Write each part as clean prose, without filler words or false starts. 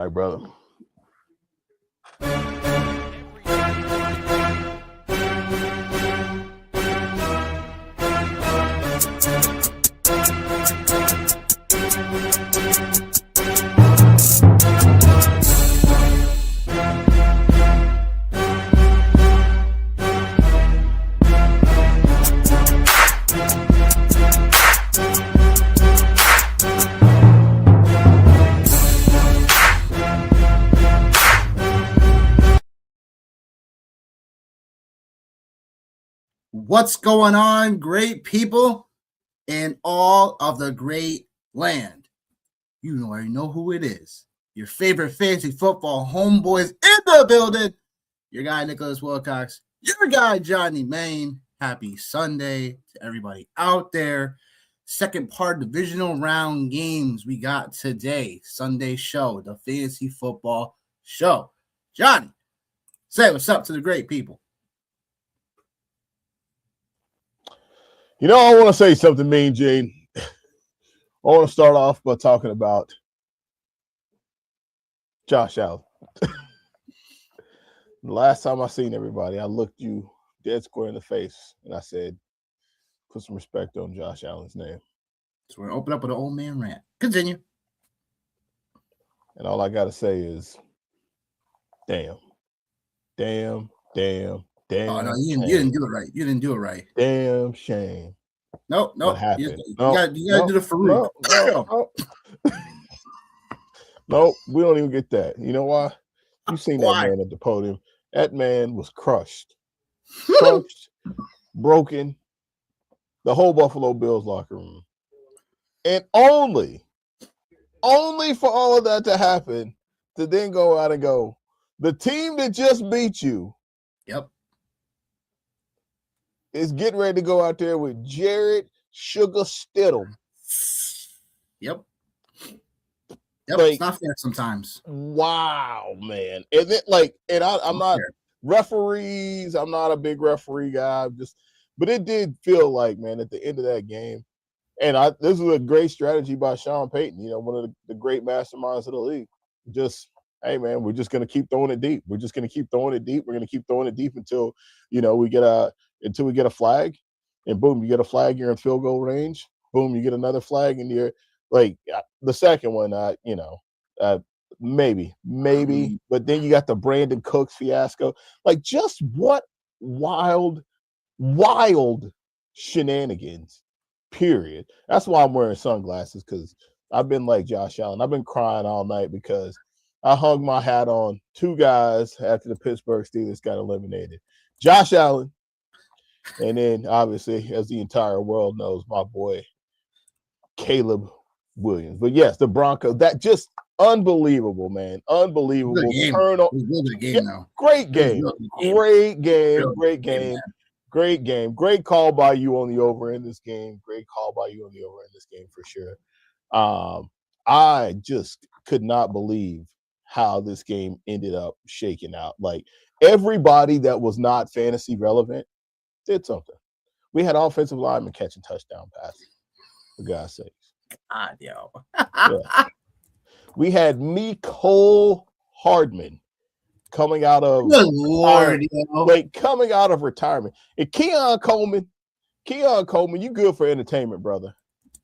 All right, brother. What's going on, great people in all of the great land? You already know who it is. Your favorite fantasy football homeboys in the building. Your guy, Nicholas Wilcox. Your guy, Johnny Main. Happy Sunday to everybody out there. Second part divisional round games we got today. Sunday show, the fantasy football show. Johnny, say what's up to the great people. You know, I want to say something, Mean Gene. I want to start off by talking about Josh Allen. The last time I seen everybody, I looked you dead square in the face, and I said, put some respect on Josh Allen's name. So we're going to open up with an old man rant. Continue. And all I got to say is, damn. Oh, no, you didn't do it right. You didn't do it right. Damn shame. Nope. What happened? You got to do the Farouk. No, we don't even get that. You know why? You seen that man at the podium. That man was crushed, broken, the whole Buffalo Bills locker room. And only for all of that to happen to then go out and go, the team that just beat you is getting ready to go out there with Jared Sugar Stidham. Yep, like, it's not fair sometimes. Wow, man. And I'm not referees. I'm not a big referee guy. But it did feel like, man, at the end of that game, and this was a great strategy by Sean Payton, one of the great masterminds of the league. Hey, man, we're just going to keep throwing it deep. We're just going to keep throwing it deep. We're going to keep throwing it deep until we get a flag, and boom, you get a flag, you're in field goal range. Boom, you get another flag, and you're like the second one, maybe, but then you got the Brandon Cooks fiasco. Like, just what wild shenanigans, period. That's why I'm wearing sunglasses, because I've been like Josh Allen. I've been crying all night because I hung my hat on two guys after the Pittsburgh Steelers got eliminated. Josh Allen, and then obviously, as the entire world knows, my boy Caleb Williams. But yes, the Broncos, that just unbelievable, man. Unbelievable. Great game. Great call by you on the over in this game. For sure. I just could not believe how this game ended up shaking out. Like, everybody that was not fantasy relevant did something. We had offensive linemen catching touchdown passes, for God's sakes. God, yo. Yeah. We had Mecole Hardman coming out of coming out of retirement. And Keon Coleman, you good for entertainment, brother.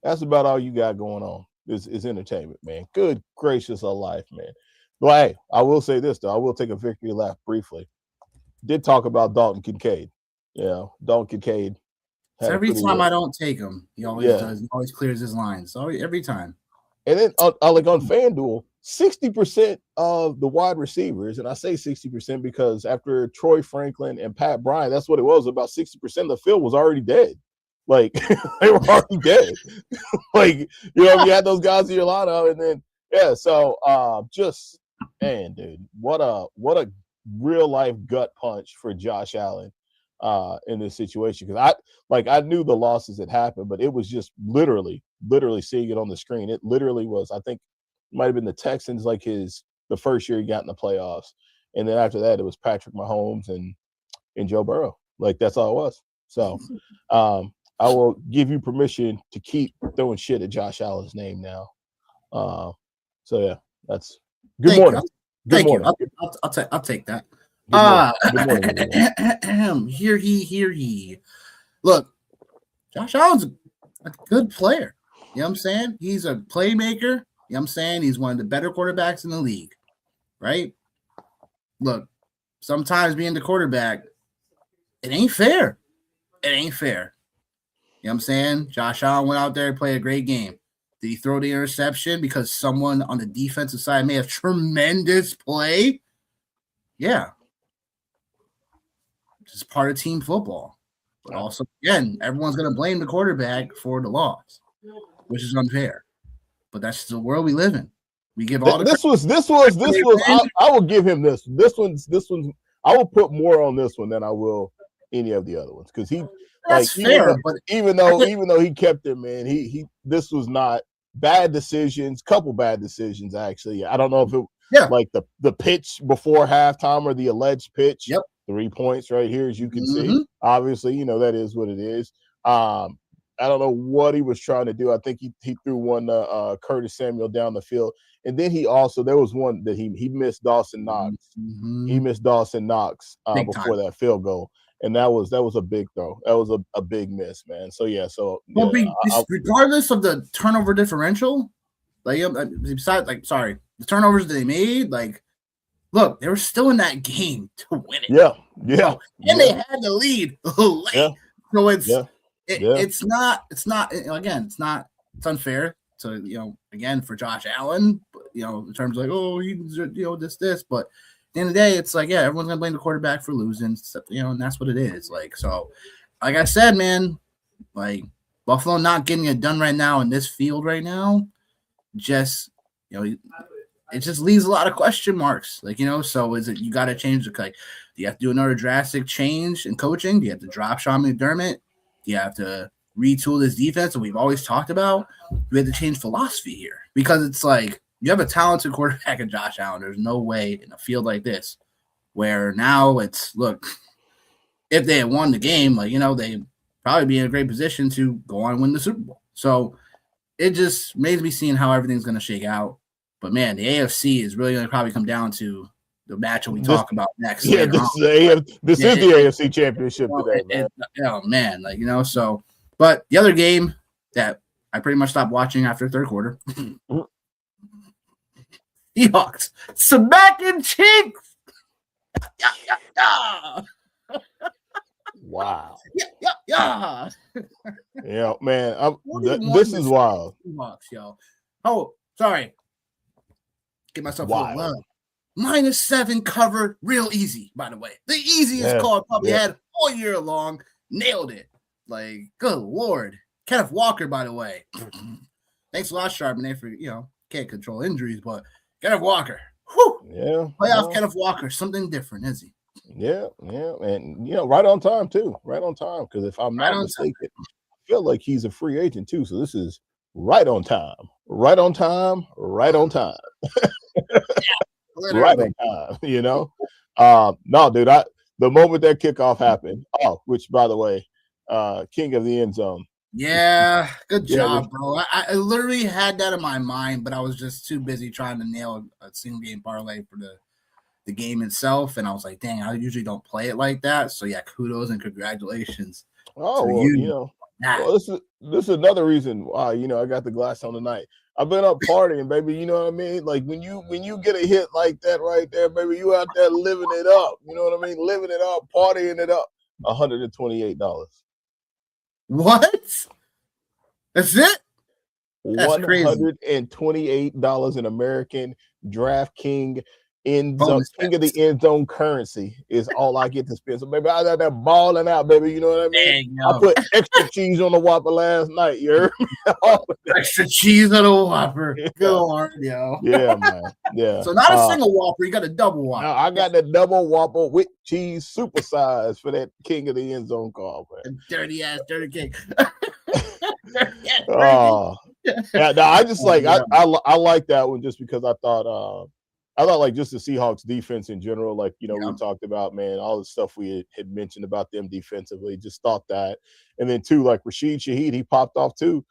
That's about all you got going on is entertainment, man. Good gracious of life, man. But hey, I will say this, though. I will take a victory lap briefly. Did talk about Dalton Kincaid. Dalton Kincaid. So every time I don't take him, he always does. He always clears his lines. So every time. And then like on FanDuel, 60% of the wide receivers, and I say 60% because after Troy Franklin and Pat Bryant, that's what it was. About 60% of the field was already dead. Like, they were already dead. Like, you had those guys in your lineup, and then man, dude, what a real life gut punch for Josh Allen in this situation, because I knew the losses had happened, but it was just literally seeing it on the screen. It literally was, I think it might have been the Texans, like the first year he got in the playoffs, and then after that it was Patrick Mahomes and Joe Burrow. Like, that's all it was. So I will give you permission to keep throwing shit at Josh Allen's name now. So yeah, that's Good morning. Thank you. I'll take that. Good morning. Hear he. Look, Josh Allen's a good player. You know what I'm saying? He's a playmaker. You know what I'm saying? He's one of the better quarterbacks in the league, right? Look, sometimes being the quarterback, it ain't fair. It ain't fair. You know what I'm saying? Josh Allen went out there and played a great game. Did he throw the interception because someone on the defensive side made a tremendous play? Yeah. It's part of team football. But also, again, everyone's going to blame the quarterback for the loss, which is unfair. But that's the world we live in. We give all the this was. I will give him this. This one's. I will put more on this one than I will any of the other ones because he. That's fair, but even though he kept it, man, he this was not bad decisions. Couple bad decisions actually. I don't know if it like the pitch before halftime or the alleged pitch. Yep. 3 points right here, as you can see. Obviously, that is what it is. I don't know what he was trying to do. I think he threw one Curtis Samuel down the field, and then he also there was one that he missed Dawson Knox. He missed Dawson Knox before that field goal. And that was a big throw. That was a big miss, man. So regardless of the turnover differential, besides the turnovers that they made, look, they were still in that game to win it. Yeah. And they had the lead late. Yeah. So it's unfair. So again for Josh Allen, in terms of he's this, but. At the end of the day, it's everyone's gonna blame the quarterback for losing, and that's what it is. Like I said, man, Buffalo not getting it done right now in this field right now, just it just leaves a lot of question marks. So is it you got to change do you have to do another drastic change in coaching? Do you have to drop Sean McDermott? Do you have to retool this defense that we've always talked about? We have to change philosophy here because it's you have a talented quarterback in Josh Allen. There's no way in a field like this where now it's, look, if they had won the game, they'd probably be in a great position to go on and win the Super Bowl. So it just makes me seeing how everything's going to shake out. But, man, the AFC is really going to probably come down to the matchup we talk about next. Yeah, this is the AFC Championship today, man. But the other game that I pretty much stopped watching after third quarter – Seahawks smacking cheeks. Yeah. Wow. Yeah. Yeah, man. This is wild. Seahawks, yo. Oh, sorry. Get myself a love. -7 covered, real easy. By the way, the easiest call I probably had all year long. Nailed it. Good Lord. Kenneth Walker, by the way. Thanks a lot, Charbonnet, for can't control injuries, but. Kenneth Walker. Whew. Yeah. Playoff Kenneth Walker. Something different, is he? Yeah. And, right on time, too. Right on time. Because if I'm not mistaken, I feel like he's a free agent, too. So this is right on time. Right on time. Right on time. Right on time, No, dude, the moment that kickoff happened, which, by the way, king of the end zone. Yeah, good job, bro. I literally had that in my mind, but I was just too busy trying to nail a single game parlay for the game itself. And I was like, dang, I usually don't play it like that. So yeah, kudos and congratulations. This is another reason why, I got the glass on tonight. I've been up partying, baby. You know what I mean? When you get a hit like that right there, baby, you out there living it up. You know what I mean? Living it up, partying it up. $128. What? That's it? That's $128 in American DraftKings end zone, king of the end zone currency is all I get to spend. So, baby, I got that balling out, baby. You know what I mean? Dang, I put extra cheese on the Whopper last night. You heard me? Extra cheese on the Whopper. Go on, yo. Yeah, man. Yeah. So not a single Whopper. You got a double Whopper. I got that double Whopper with cheese, super size for that king of the end zone call, man. Dirty king. Yeah, no, I just I like that one just because I thought just the Seahawks defense in general, we talked about, man, all the stuff we had mentioned about them defensively, just thought that. And then too, Rashid Shaheed, he popped off too.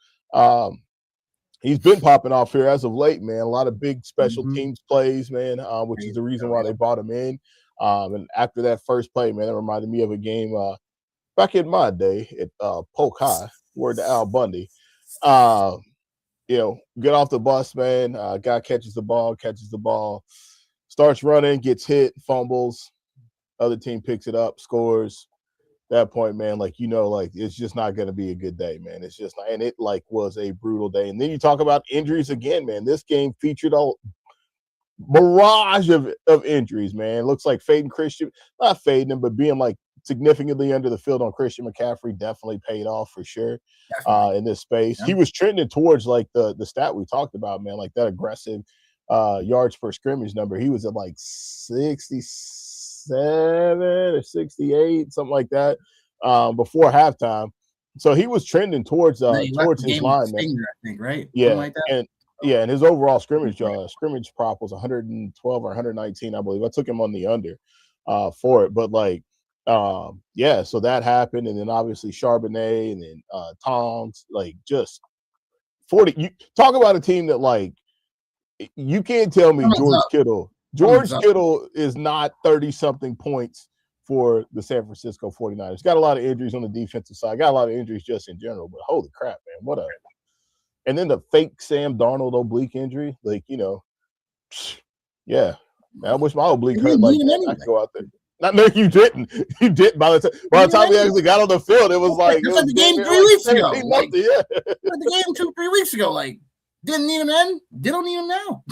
he's been popping off here as of late, man. A lot of big special Mm-hmm. teams plays, man, which is the reason why they brought him in. And after that first play, man, it reminded me of a game back in my day at Polk High, word to Al Bundy. Get off the bus, man. Guy catches the ball, starts running, gets hit, fumbles. Other team picks it up, scores. That point, man, like it's just not going to be a good day, man. It's just not, and it was a brutal day. And then you talk about injuries again, man. This game featured a barrage of injuries, man. It looks like fading Christian, not fading him, but being significantly under the field on Christian McCaffrey definitely paid off for sure. In this space, he was trending towards the stat we talked about, man, like that aggressive yards per scrimmage number. He was at 67 or 68, something like that, before halftime. So he was trending towards his line, man. Finger, I think, right? Yeah, like that. and his overall scrimmage prop was 112 or 119, I believe. I took him on the under for it, but so that happened, and then obviously Charbonnet, and then Tongs, just 40. You talk about a team that you can't tell me George Kittle is not 30-something points for the San Francisco 49ers. Got a lot of injuries on the defensive side. Got a lot of injuries just in general, but holy crap, man. And then the fake Sam Darnold oblique injury. Yeah. Man, I wish my oblique hurt like that. I could go out there. No, you didn't. You didn't. By the time we actually got on the field, it was it was the game 3 weeks ago. The game 2-3 weeks ago. Didn't need him then. Don't need him now.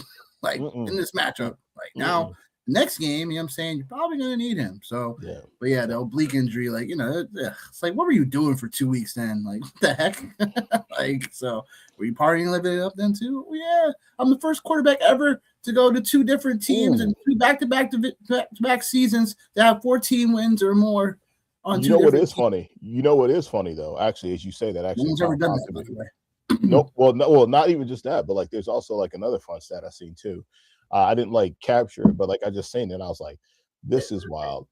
In this matchup. Now, next game, you know what I'm saying, you're probably going to need him. So, but yeah, the oblique injury, it's what were you doing for 2 weeks then? What the heck? So were you partying, living it up then too? Well, yeah, I'm the first quarterback ever to go to 2 different teams and 2 back-to-back seasons to have 14 wins or more on You know what is funny? You know what is funny, though, actually, as you say that, actually. No one's ever done that, by the way. Nope. Well, not even just that, but there's also another fun stat I seen too. I didn't capture it, but I just seen it. And I was like, this is wild.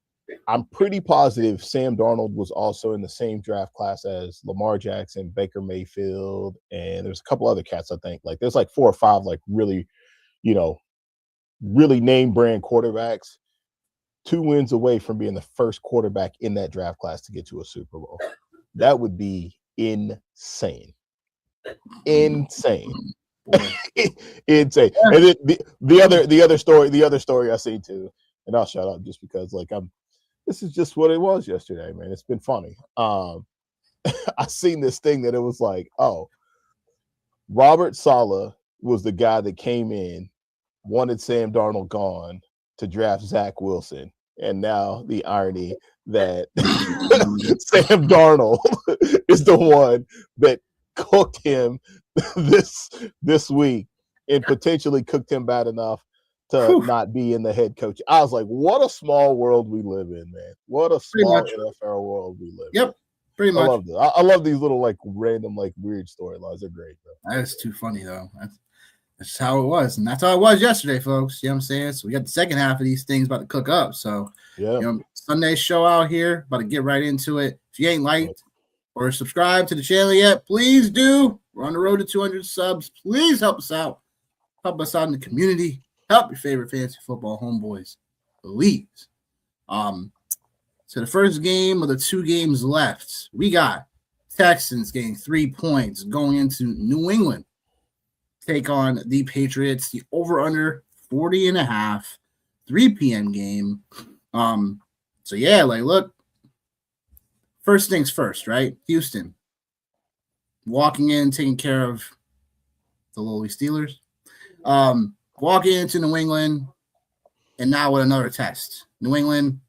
I'm pretty positive Sam Darnold was also in the same draft class as Lamar Jackson, Baker Mayfield, and there's a couple other cats, I think. There's 4 or 5 really, really name brand quarterbacks. 2 wins away from being the first quarterback in that draft class to get to a Super Bowl. That would be insane. Insane. Insane. And then the other story I seen too, and I'll shut up just because this is just what it was yesterday, man. It's been funny. I seen this thing that it was Robert Saleh was the guy that came in, wanted Sam Darnold gone to draft Zach Wilson, and now the irony that Sam Darnold is the one that cooked him this week and potentially cooked him bad enough to not be in the head coach. I was like, what a small world we live in, man. What a small NFL world we live in. Yep, pretty much. I love this. I love these little random weird storylines. They're great, bro. That's too funny though. That's how it was, and that's how it was yesterday, folks. You know what I'm saying? So we got the second half of these things about to cook up. So Sunday show out here, about to get right into it. If you ain't liked or subscribe to the channel yet, please do. We're on the road to 200 subs. Please help us out. Help us out in the community. Help your favorite fantasy football homeboys. Please. So the first game of the 2 games left, we got Texans getting 3 points going into New England. Take on the Patriots. The over-under 40.5, 3 p.m. game. So yeah, look. First things first, right? Houston walking in, taking care of the lowly Steelers. Walking into New England, and now with another test. New England,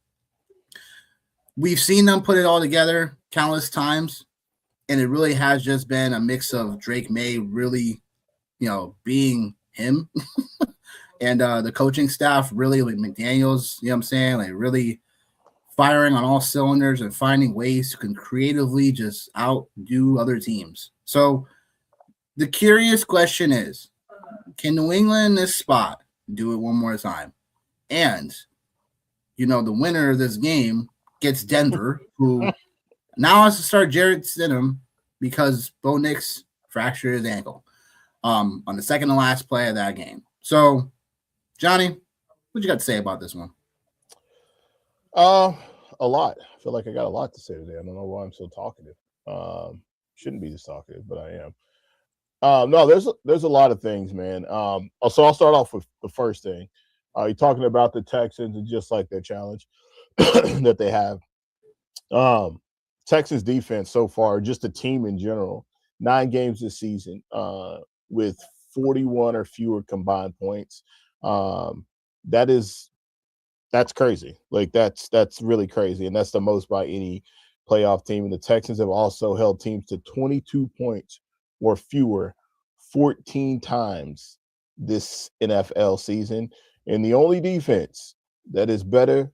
we've seen them put it all together countless times, and it really has just been a mix of Drake May really, being him, and the coaching staff really, McDaniels, you know what I'm saying, really firing on all cylinders and finding ways to creatively just outdo other teams. So the curious question is, can New England in this spot do it one more time? And, the winner of this game gets Denver, who now has to start Jarrett Stidham because Bo Nix fractured his ankle. on the second to last play of that game. So, Johnny, what you got to say about this one? A lot. I feel like I got a lot to say today. I don't know why I'm so talkative. Shouldn't be this talkative, but I am. No, there's a lot of things, man. So I'll start off with the first thing. You're talking about the Texans and just like their challenge that they have. Texas defense so far, just the team in general, 9 games this season with 41 or fewer combined points. That's crazy. Like that's really crazy, and that's the most by any playoff team. And the Texans have also held teams to 22 points or fewer 14 times this NFL season. And the only defense that is better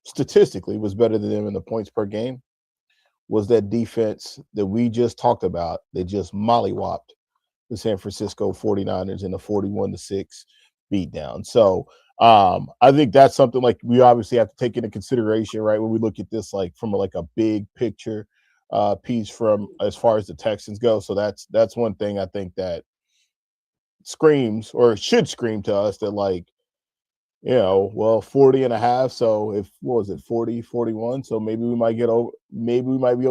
statistically was better than them in the points per game was that defense that we just talked about. They just mollywopped the San Francisco 49ers in a 41-6 beatdown. So I think that's something like we obviously have to take into consideration, right? When we look at this, like from a big picture piece from as far as the Texans go. So that's one thing I think that screams or should scream to us that like, 40 and a half. So if, what was it, 40, 41. So maybe we might be able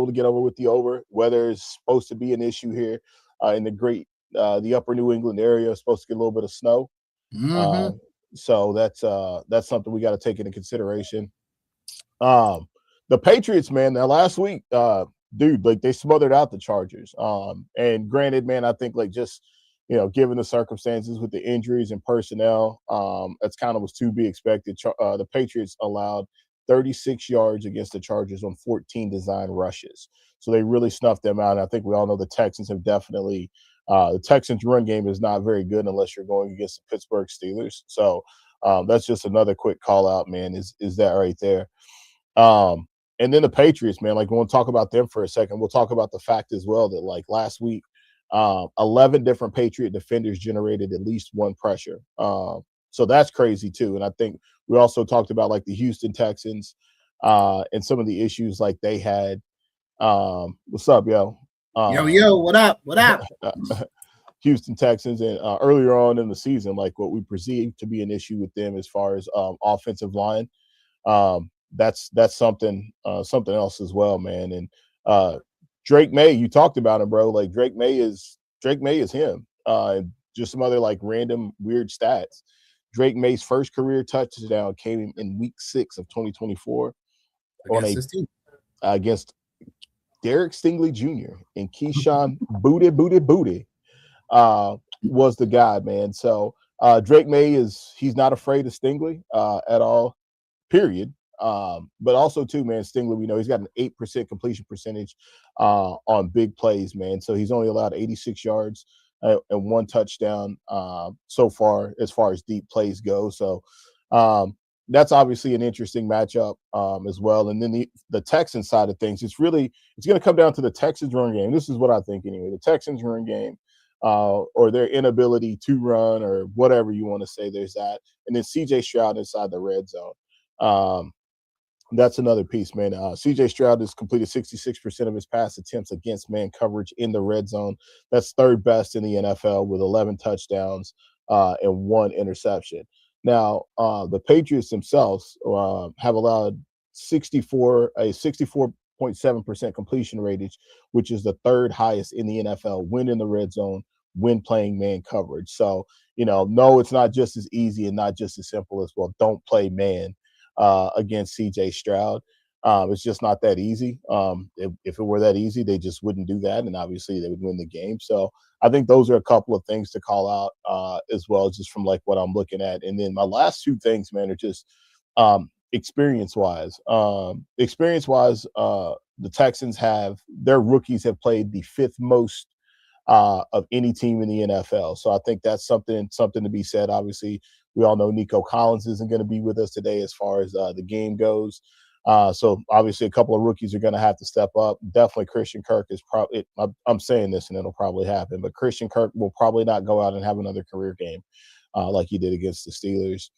to get over with the over. Weather is supposed to be an issue here in the upper New England area. It's supposed to get a little bit of snow. Mm-hmm. So that's something we got to take into consideration. The Patriots, man, now last week, dude, like they smothered out the Chargers. And granted, man, I think like just, given the circumstances with the injuries and personnel, that's kind of was to be expected. The Patriots allowed 36 yards against the Chargers on 14 design rushes. So they really snuffed them out. And I think we all know the Texans have definitely the Texans run game is not very good unless you're going against the Pittsburgh Steelers. So that's just another quick call out, man, is that right there. And then the Patriots, man, like we'll talk about them for a second. We'll talk about the fact as well that like last week, 11 different Patriot defenders generated at least one pressure. So that's crazy too. And I think we also talked about like the Houston Texans and some of the issues like they had. What's up, yo? Yo, what up? What up? Houston Texans and earlier on in the season, like what we perceived to be an issue with them as far as offensive line. That's something else as well, man. And Drake May, you talked about him, bro. Like Drake May is him. Just some other like random weird stats. Drake May's first career touchdown came in week 6 of 2024 against Derek Stingley Jr. and Keyshawn Booty was the guy, man. So Drake May he's not afraid of Stingley at all, period. But also too, man, Stingley, we know he's got an 8% completion percentage on big plays, man. So he's only allowed 86 yards and 1 touchdown so far as deep plays go. So that's obviously an interesting matchup as well. And then the Texans side of things, it's going to come down to the Texans run game. This is what I think anyway. The Texans run game or their inability to run or whatever you want to say, there's that. And then CJ Stroud inside the red zone. That's another piece, man. CJ Stroud has completed 66% of his pass attempts against man coverage in the red zone. That's third best in the NFL with 11 touchdowns and 1 interception. Now, the Patriots themselves have allowed a 64.7% completion rate, which is the third highest in the NFL when in the red zone, when playing man coverage. So, no, it's not just as easy and not just as simple as, well, don't play man against CJ Stroud. It's just not that easy. If it were that easy, they just wouldn't do that, and obviously they would win the game. So I think those are a couple of things to call out as well, just from like what I'm looking at. And then my last 2 things, man, are just experience-wise. The Texans their rookies have played the 5th most of any team in the NFL. So I think that's something to be said. Obviously, we all know Nico Collins isn't going to be with us today as far as the game goes. So obviously a couple of rookies are going to have to step up. Definitely Christian Kirk is probably – I'm saying this and it'll probably happen, but Christian Kirk will probably not go out and have another career game like he did against the Steelers.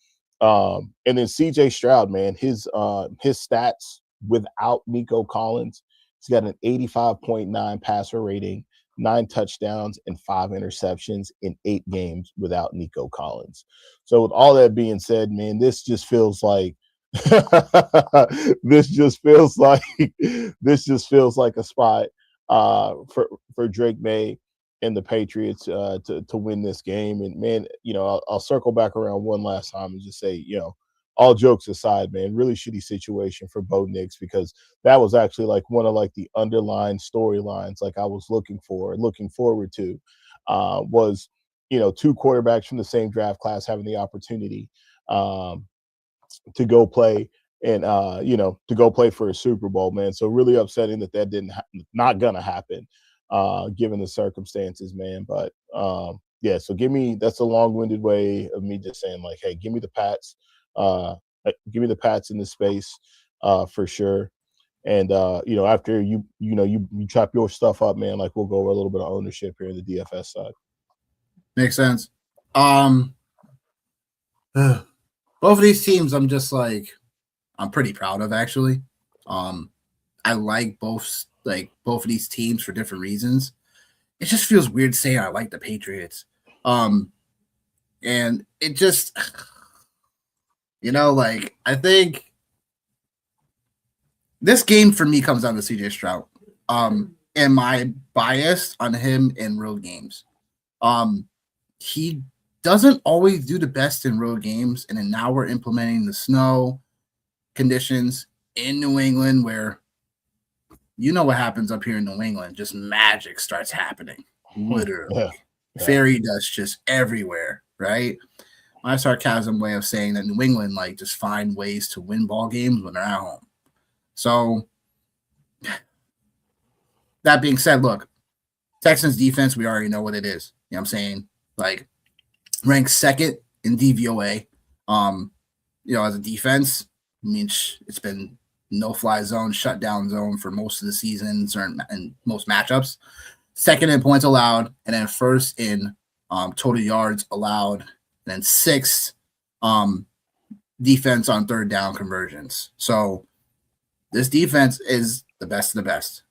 And then CJ Stroud, man, his stats without Nico Collins, he's got an 85.9 passer rating, 9 touchdowns and 5 interceptions in 8 games without Nico Collins. So with all that being said, man, this just feels like this just feels like a spot for Drake May and the Patriots to win this game. And man, I'll circle back around one last time and just say, all jokes aside, man, really shitty situation for Bo Nix, because that was actually like one of like the underlying storylines like I was looking forward to was, 2 quarterbacks from the same draft class having the opportunity to go play and to go play for a Super Bowl, man. So really upsetting that didn't not gonna happen given the circumstances, man. But yeah, so that's a long-winded way of me just saying like, hey, give me the Pats. Give me the Pats in this space for sure. And after you chop your stuff up, man, like we'll go over a little bit of ownership here in the DFS side. Makes sense. Both of these teams, I'm pretty proud of actually. I like both of these teams for different reasons. It just feels weird saying I like the Patriots. And it just, I think this game for me comes down to CJ Stroud. And my bias on him in road games. He doesn't always do the best in road games, and then now we're implementing the snow conditions in New England, where what happens up here in New England, just magic starts happening, literally. Fairy dust just everywhere, right? My sarcasm way of saying that New England just find ways to win ball games when they're at home. So that being said, look, Texans defense, we already know what it is. You know what I'm saying? Ranked second in DVOA. As a defense, I mean, it's been no-fly zone, shutdown zone for most of the seasons and most matchups. Second in points allowed, and then first in total yards allowed, and then sixth defense on third down conversions. So this defense is the best of the best.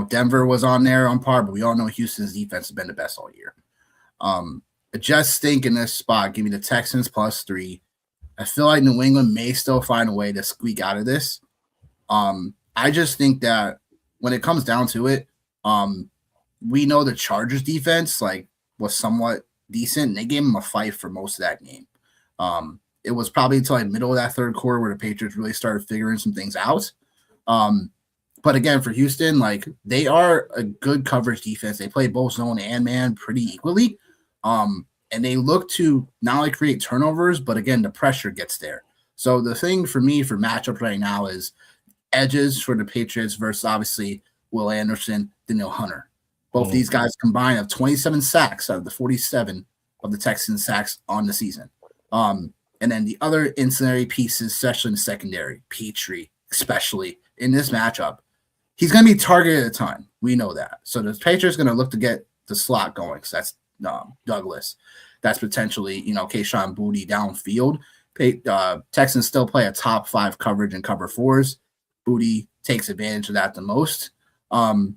Denver was on there on par, but we all know Houston's defense has been the best all year. I just think in this spot, give me the Texans +3. I feel like New England may still find a way to squeak out of this. I just think that when it comes down to it, we know the Chargers defense was somewhat decent, and they gave them a fight for most of that game. It was probably until middle of that third quarter where the Patriots really started figuring some things out. But again, for Houston, they are a good coverage defense. They play both zone and man pretty equally. And they look to not only create turnovers, but again, the pressure gets there. So the thing for me for matchup right now is edges for the Patriots versus obviously Will Anderson, Danielle Hunter. Both these guys combined have 27 sacks out of the 47 of the Texans sacks on the season. And then the other ancillary pieces, especially in the secondary, Petrie, especially in this matchup, he's going to be targeted a ton. We know that. So the Patriots are going to look to get the slot going. So that's Douglas. That's potentially, Kayshon Boutte downfield. Texans still play a top 5 coverage and cover 4s. Boutte takes advantage of that the most. And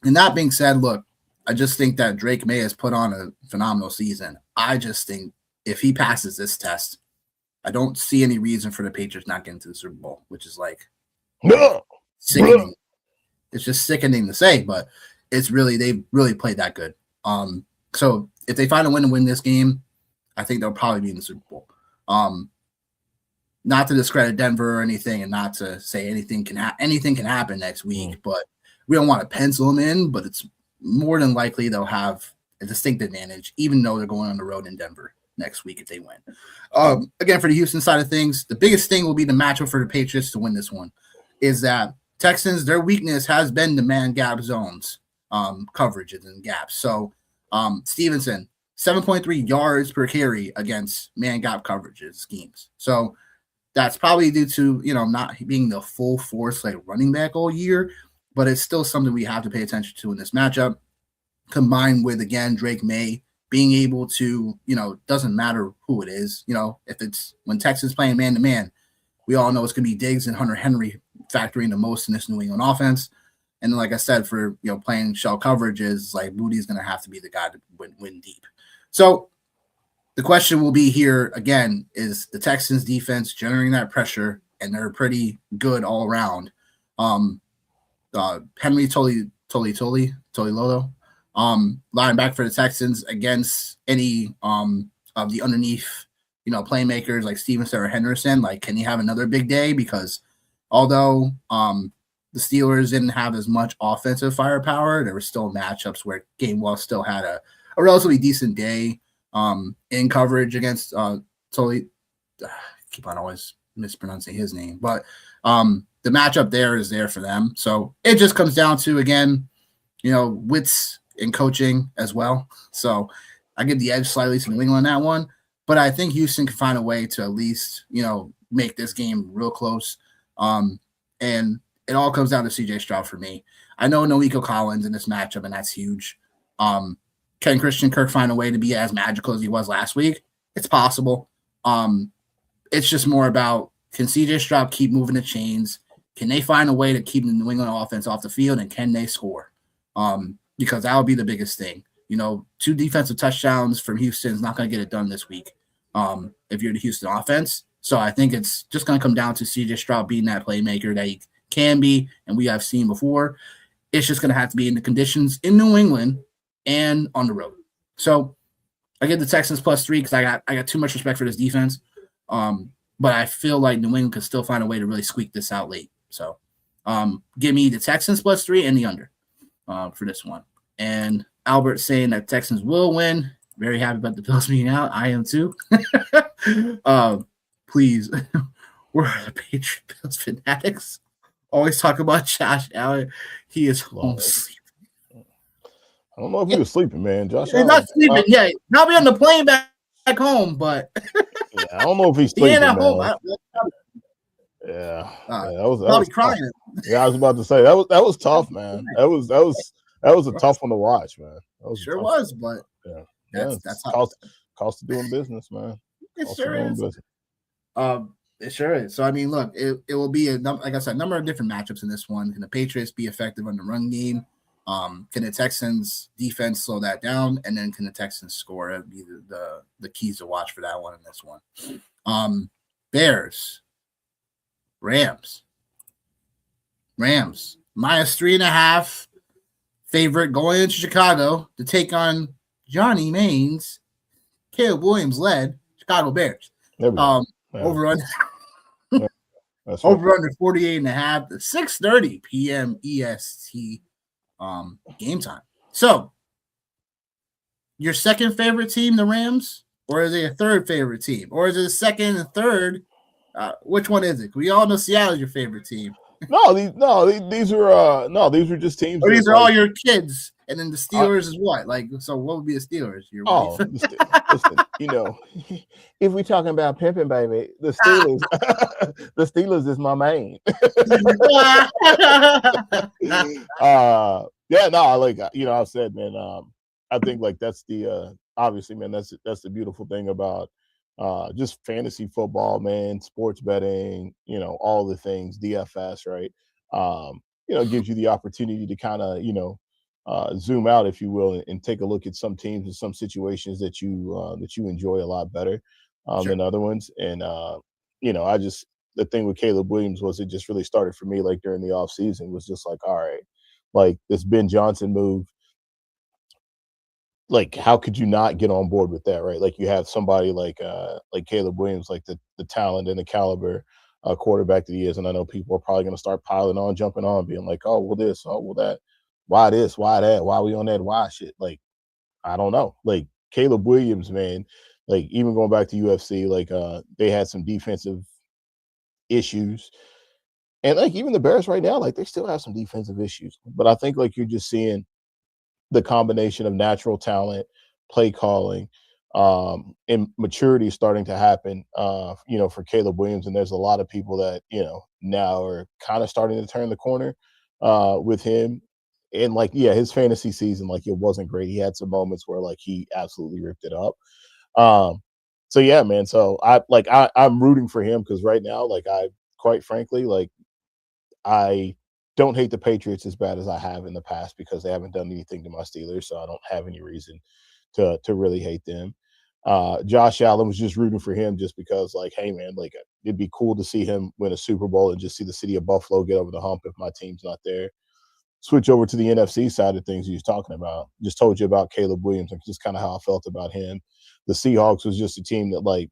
that being said, look, I just think that Drake May has put on a phenomenal season. I just think if he passes this test, I don't see any reason for the Patriots not getting to the Super Bowl, which is sickening. It's just sickening to say, but they really played that good. So if they find a way to win this game, I think they'll probably be in the Super Bowl. Not to discredit Denver or anything, and not to say anything can happen next week, but we don't want to pencil them in. But it's more than likely they'll have a distinct advantage, even though they're going on the road in Denver next week if they win. Again, for the Houston side of things, the biggest thing will be the matchup for the Patriots to win this one. Is that Texans, their weakness has been the man gap zones, coverages and gaps. So Stevenson, 7.3 yards per carry against man gap coverages schemes. So that's probably due to, not being the full force running back all year, but it's still something we have to pay attention to in this matchup, combined with, again, Drake May being able to, doesn't matter who it is, if it's when Texas playing man-to-man, we all know it's going to be Diggs and Hunter Henry factoring the most in this New England offense. And like I said, for playing shell coverages, like Moody's going to have to be the guy to win deep. So the question will be here again: is the Texans defense generating that pressure? And they're pretty good all around. Henry Tolilolo, lying back for the Texans against any of the underneath, playmakers like Stevenson or Henderson. Like, can he have another big day? Because although the Steelers didn't have as much offensive firepower, there were still matchups where Gainwell still had a relatively decent day in coverage against Tolly. Keep on always mispronouncing his name, but the matchup there is there for them. So it just comes down to, again, wits and coaching as well. So I give the edge slightly to New England on that one, but I think Houston can find a way to at least, make this game real close. And it all comes down to CJ Stroud for me. I know Nico Collins in this matchup, and that's huge. Can Christian Kirk find a way to be as magical as he was last week? It's possible. It's just more about, can CJ Stroud keep moving the chains? Can they find a way to keep the New England offense off the field, and can they score? Because that would be the biggest thing. 2 defensive touchdowns from Houston is not going to get it done this week if you're the Houston offense. So I think it's just going to come down to CJ Stroud being that playmaker that he can be, and we have seen before. It's just going to have to be in the conditions in New England and on the road. So I give the Texans +3 because I got too much respect for this defense. But I feel like New England could still find a way to really squeak this out late. So give me the Texans +3 and the under for this one. And Albert saying that Texans will win. Very happy about the Bills being out. I am too. Please, we're the Patriot Bills fanatics. Always talk about Josh Allen. He is home sleeping. I don't know if he was sleeping, man. Josh Allen. Not sleeping, yeah. Not be on the plane back home, but yeah, I don't know if he's sleeping. At home. That was crying. Yeah, I was about to say that was tough, man. That was a tough one to watch, man. Sure was, but that's how cost of doing business, man. It sure is. It sure is. So I mean, look, it will be like I said, a number of different matchups in this one. Can the Patriots be effective on the run game? Can the Texans defense slow that down? And then can the Texans score? That'd be the keys to watch for that one in this one. Bears, Rams, -3.5 favorite going into Chicago to take on Johnny Maines, Caleb Williams led Chicago Bears. Over under over under 48.5 to 6:30 p.m. EST game time. So your second favorite team, the Rams, or is it a third favorite team, or is it a second and third? Which one is it? We all know Seattle's your favorite team. These were just teams. Or these are all your kids, and then the Steelers is what? Like, so what would be the Steelers? Your wife? Listen, if we're talking about pimping, baby, the Steelers is my main. I've said, man, I think like that's the obviously, man, that's the beautiful thing about just fantasy football, man, sports betting, all the things, DFS, right? Gives you the opportunity to kind of, zoom out, if you will, and take a look at some teams and some situations that you enjoy a lot better than other ones. And, the thing with Caleb Williams was it just really started for me, like during the off season, was just like, all right, like this Ben Johnson move, like how could you not get on board with that, right? Like you have somebody like Caleb Williams, like the talent and the caliber quarterback that he is, and I know people are probably going to start piling on, jumping on, being like, oh well this, oh well that, why this, why that, why we on that, why shit? Like I don't know. Like Caleb Williams, man, like even going back to UFC, like they had some defensive issues, and like even the Bears right now, like they still have some defensive issues, but I think like you're just seeing the combination of natural talent, play calling, and maturity starting to happen, for Caleb Williams. And there's a lot of people that, now are kind of starting to turn the corner with him. And like, yeah, his fantasy season, like it wasn't great. He had some moments where like he absolutely ripped it up. So yeah, man. So I'm rooting for him because right now, like quite frankly, like I don't hate the Patriots as bad as I have in the past because they haven't done anything to my Steelers, so I don't have any reason to really hate them. Josh Allen was just rooting for him just because, like, hey man, like it'd be cool to see him win a Super Bowl and just see the city of Buffalo get over the hump if my team's not there. Switch over to the NFC side of things he was talking about. Just told you about Caleb Williams and just kind of how I felt about him. The Seahawks was just a team that like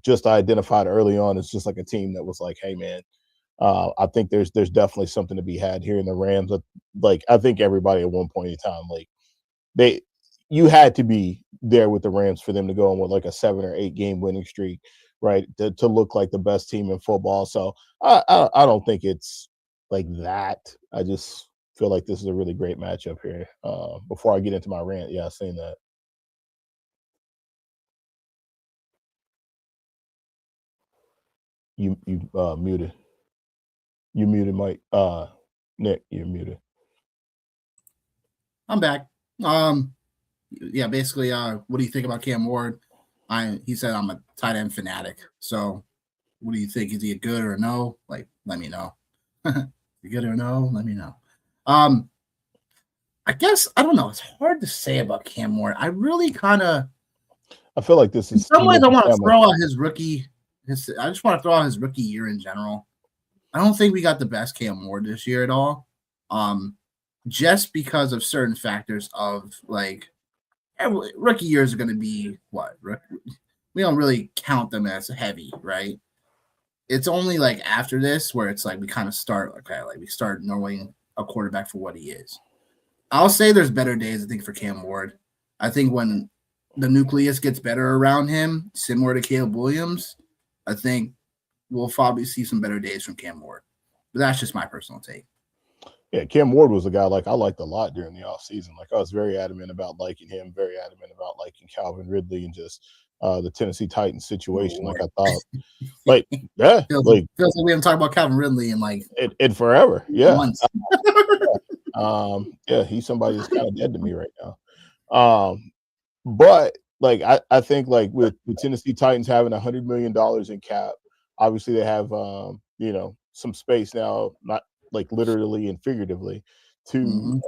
just identified early on. It's just like a team that was like, hey man, I think there's definitely something to be had here in the Rams. Like I think everybody at one point in time, like you had to be there with the Rams for them to go on with like a 7 or 8 game winning streak, right? To look like the best team in football. So I don't think it's like that. I just feel like this is a really great matchup here. Before I get into my rant, yeah, I've seen that. You muted. You muted, Mike. Nick, you're muted. I'm back. Yeah, basically, what do you think about Cam Ward? He said I'm a tight end fanatic. So, what do you think? Is he a good or a no? Like, let me know. You good or no? Let me know. I guess I don't know. It's hard to say about Cam Ward. I really kind of. I feel like this is. In some ways, I want to throw out his rookie. I just want to throw out his rookie year in general. I don't think we got the best Cam Ward this year at all. Just because of certain factors of like rookie years are going to be what we don't really count them as heavy, right? It's only like after this where it's like we kind of start we start knowing a quarterback for what he is. I'll say there's better days, I think, for Cam Ward. I think when the nucleus gets better around him, similar to Caleb Williams, I think we'll probably see some better days from Cam Ward. But that's just my personal take. Yeah, Cam Ward was a guy like I liked a lot during the offseason. Like I was very adamant about liking him, very adamant about liking Calvin Ridley and just the Tennessee Titans situation. Like I thought, like feels like we haven't talked about Calvin Ridley in like in forever. Yeah, months. Yeah, he's somebody that's kind of dead to me right now. But like I think like with the Tennessee Titans having $100 million in cap, obviously they have some space now, not like literally and figuratively, to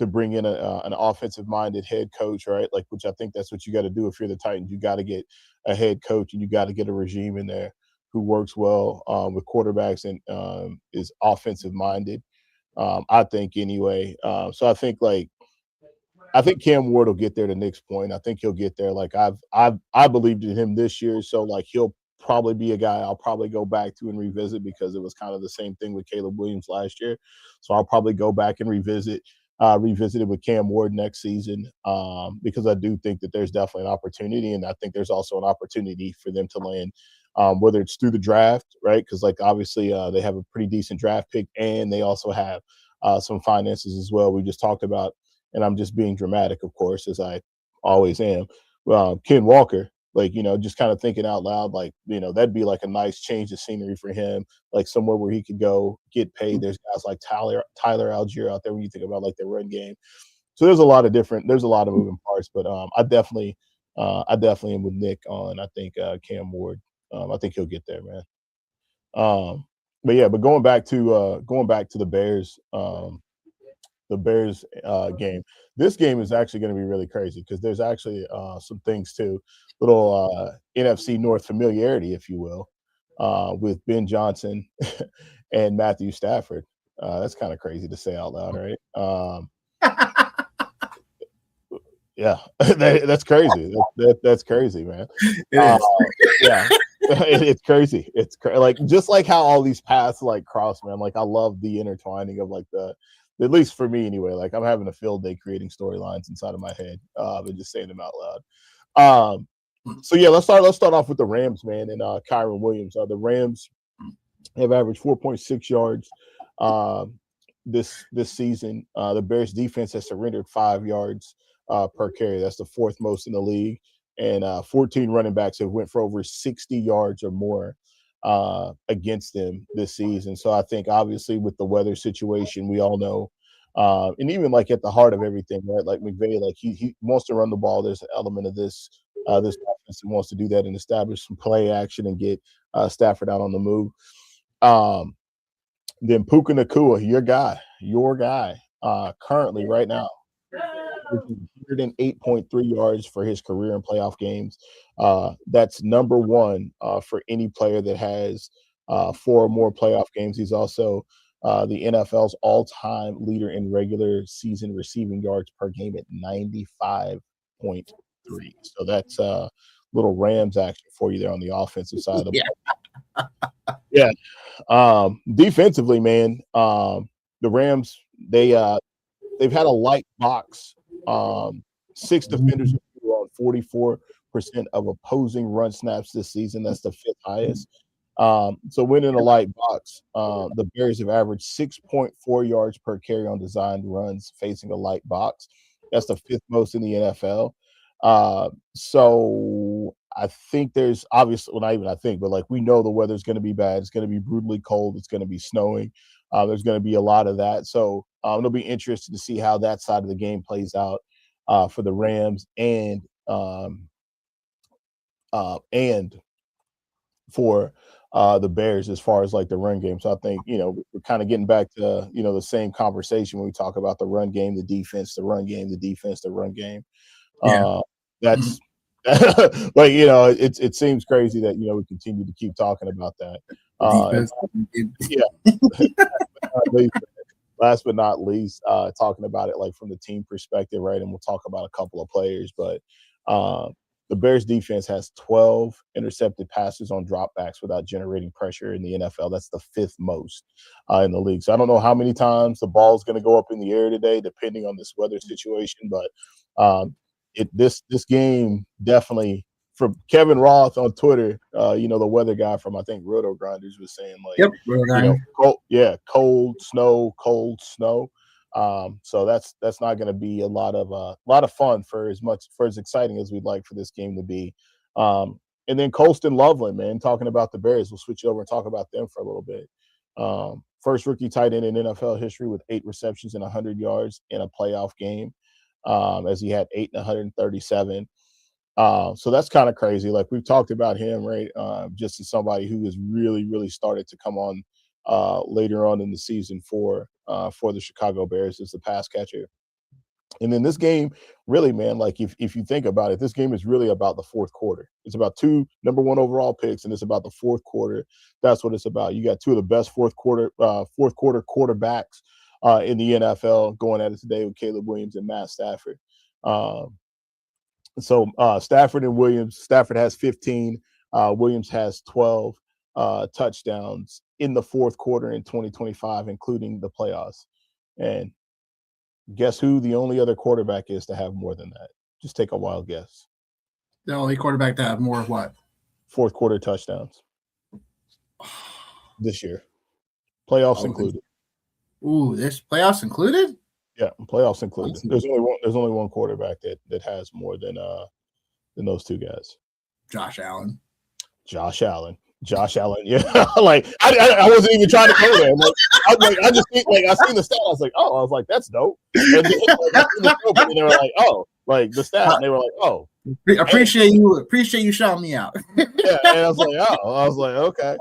bring in an offensive minded head coach, right? Like, which I think that's what you got to do if you're the Titans. You got to get a head coach and you got to get a regime in there who works well with quarterbacks and is offensive minded. I think anyway. So I think Cam Ward will get there to Nick's point. I think he'll get there. Like I believed in him this year, so like he'll probably be a guy I'll probably go back to and revisit because it was kind of the same thing with Caleb Williams last year. So I'll probably go back and revisit it with Cam Ward next season because I do think that there's definitely an opportunity, and I think there's also an opportunity for them to land, whether it's through the draft, right? Because like obviously they have a pretty decent draft pick, and they also have some finances as well. We just talked about, and I'm just being dramatic, of course, as I always am. Ken Walker, like, just kind of thinking out loud, like, that'd be like a nice change of scenery for him, like somewhere where he could go get paid. There's guys like Tyler Algier out there when you think about like the run game. So there's a lot of moving parts, but I definitely am with Nick on, I think Cam Ward. I think he'll get there, man. But going back to the Bears, game. This game is actually going to be really crazy because there's actually some things too, little NFC North familiarity, if you will, with Ben Johnson and Matthew Stafford. That's kind of crazy to say out loud, right? Yeah, that's crazy. That's crazy, man. Yeah, it's crazy. It's like just like how all these paths like cross, man. Like I love the intertwining of like at least for me anyway, like I'm having a field day creating storylines inside of my head and just saying them out loud. So yeah, let's start off with the Rams, man, and Kyron Williams. The Rams have averaged 4.6 yards this season. The Bears defense has surrendered 5 yards per carry. That's the fourth most in the league. And 14 running backs have went for over 60 yards or more against them this season. So I think obviously with the weather situation, we all know, and even like at the heart of everything, right? Like McVay, like he wants to run the ball. There's an element of this offense that wants to do that and establish some play action and get Stafford out on the move. Then Puka Nakua, your guy, currently right now, 108.3 yards for his career in playoff games. That's number one for any player that has 4 or more playoff games. He's also the NFL's all-time leader in regular season receiving yards per game at 95.3. So that's little Rams action for you there on the offensive side of the ball. Yeah. Defensively, man, the Rams, they've had a light box. 6 defenders on 44% of opposing run snaps this season. That's the 5th highest. So winning a light box, the Bears have averaged 6.4 yards per carry on designed runs facing a light box. That's the 5th most in the NFL. So I think there's obviously, well, not even I think, but like we know the weather's going to be bad. It's going to be brutally cold. It's going to be snowing. There's going to be a lot of that. So it'll be interesting to see how that side of the game plays out for the Rams and for the Bears as far as like the run game. So I think, we're kind of getting back to, the same conversation when we talk about the run game, the defense, the run game, the defense, the run game. That's like, it seems crazy that, we continue to keep talking about that. Last but not least, talking about it like from the team perspective, right? And we'll talk about a couple of players, but the Bears defense has 12 intercepted passes on dropbacks without generating pressure in the NFL. That's the 5th most in the league. So I don't know how many times the ball's going to go up in the air today, depending on this weather situation. But this game definitely, from Kevin Roth on Twitter, the weather guy from I think Roto Grinders was saying like, cold snow. So that's not going to be a lot of fun for as exciting as we'd like for this game to be. And then Colston Loveland, man, talking about the Bears, we'll switch over and talk about them for a little bit. First rookie tight end in NFL history with 8 receptions and 100 yards in a playoff game, as he had 8 and 137. So that's kind of crazy. Like we've talked about him, right? Just as somebody who has really, really started to come on later on in the season for the Chicago Bears as the pass catcher. And then this game, really, man, like if you think about it, this game is really about the fourth quarter. It's about 2 number 1 overall picks, and it's about the fourth quarter. That's what it's about. You got 2 of the best fourth quarter quarterbacks in the NFL going at it today with Caleb Williams and Matt Stafford. So Stafford and Williams. Stafford has 15. Williams has 12 touchdowns in the fourth quarter in 2025, including the playoffs. And guess who the only other quarterback is to have more than that? Just take a wild guess. The only quarterback to have more of what? Fourth quarter touchdowns this year. Playoffs included. Ooh, there's playoffs included? Yeah, playoffs included. There's only one quarterback that has more than those 2 guys. Josh Allen. Yeah. Like I wasn't even trying to go there. I seen the stat. I was like, that's dope. And then, and they were like, oh, like the stat. And they were like, oh, appreciate you shouting me out. Yeah, and I was like, okay.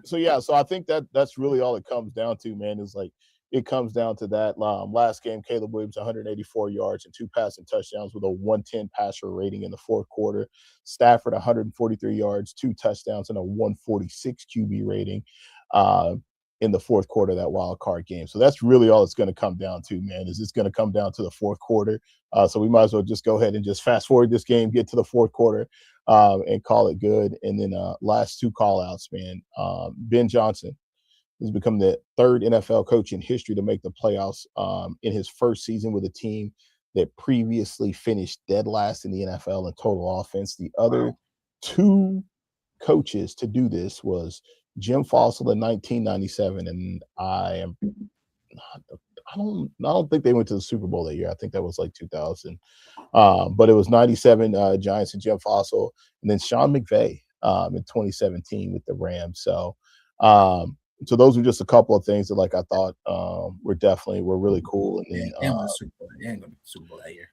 So I think that's really all it comes down to, man. Is like it comes down to that. Last game, Caleb Williams 184 yards and 2 passing touchdowns with a 110 passer rating in the fourth quarter. Stafford 143 yards, 2 touchdowns, and a 146 QB rating in the fourth quarter of that wild card game. So that's really all it's going to come down to, man. Is it's going to come down to the fourth quarter. So we might as well just go ahead and just fast forward this game, get to the fourth quarter, and call it good. And then last 2 call outs, man. Ben Johnson has become the 3rd NFL coach in history to make the playoffs in his first season with a team that previously finished dead last in the NFL in total offense. The other 2 coaches to do this was Jim Fossil in 1997, and I don't think they went to the Super Bowl that year. I think that was like 2000, but it was 97 Giants and Jim Fossil, and then Sean McVay in 2017 with the Rams. So those were just a couple of things that like I thought were really cool. And then Super Bowl that year.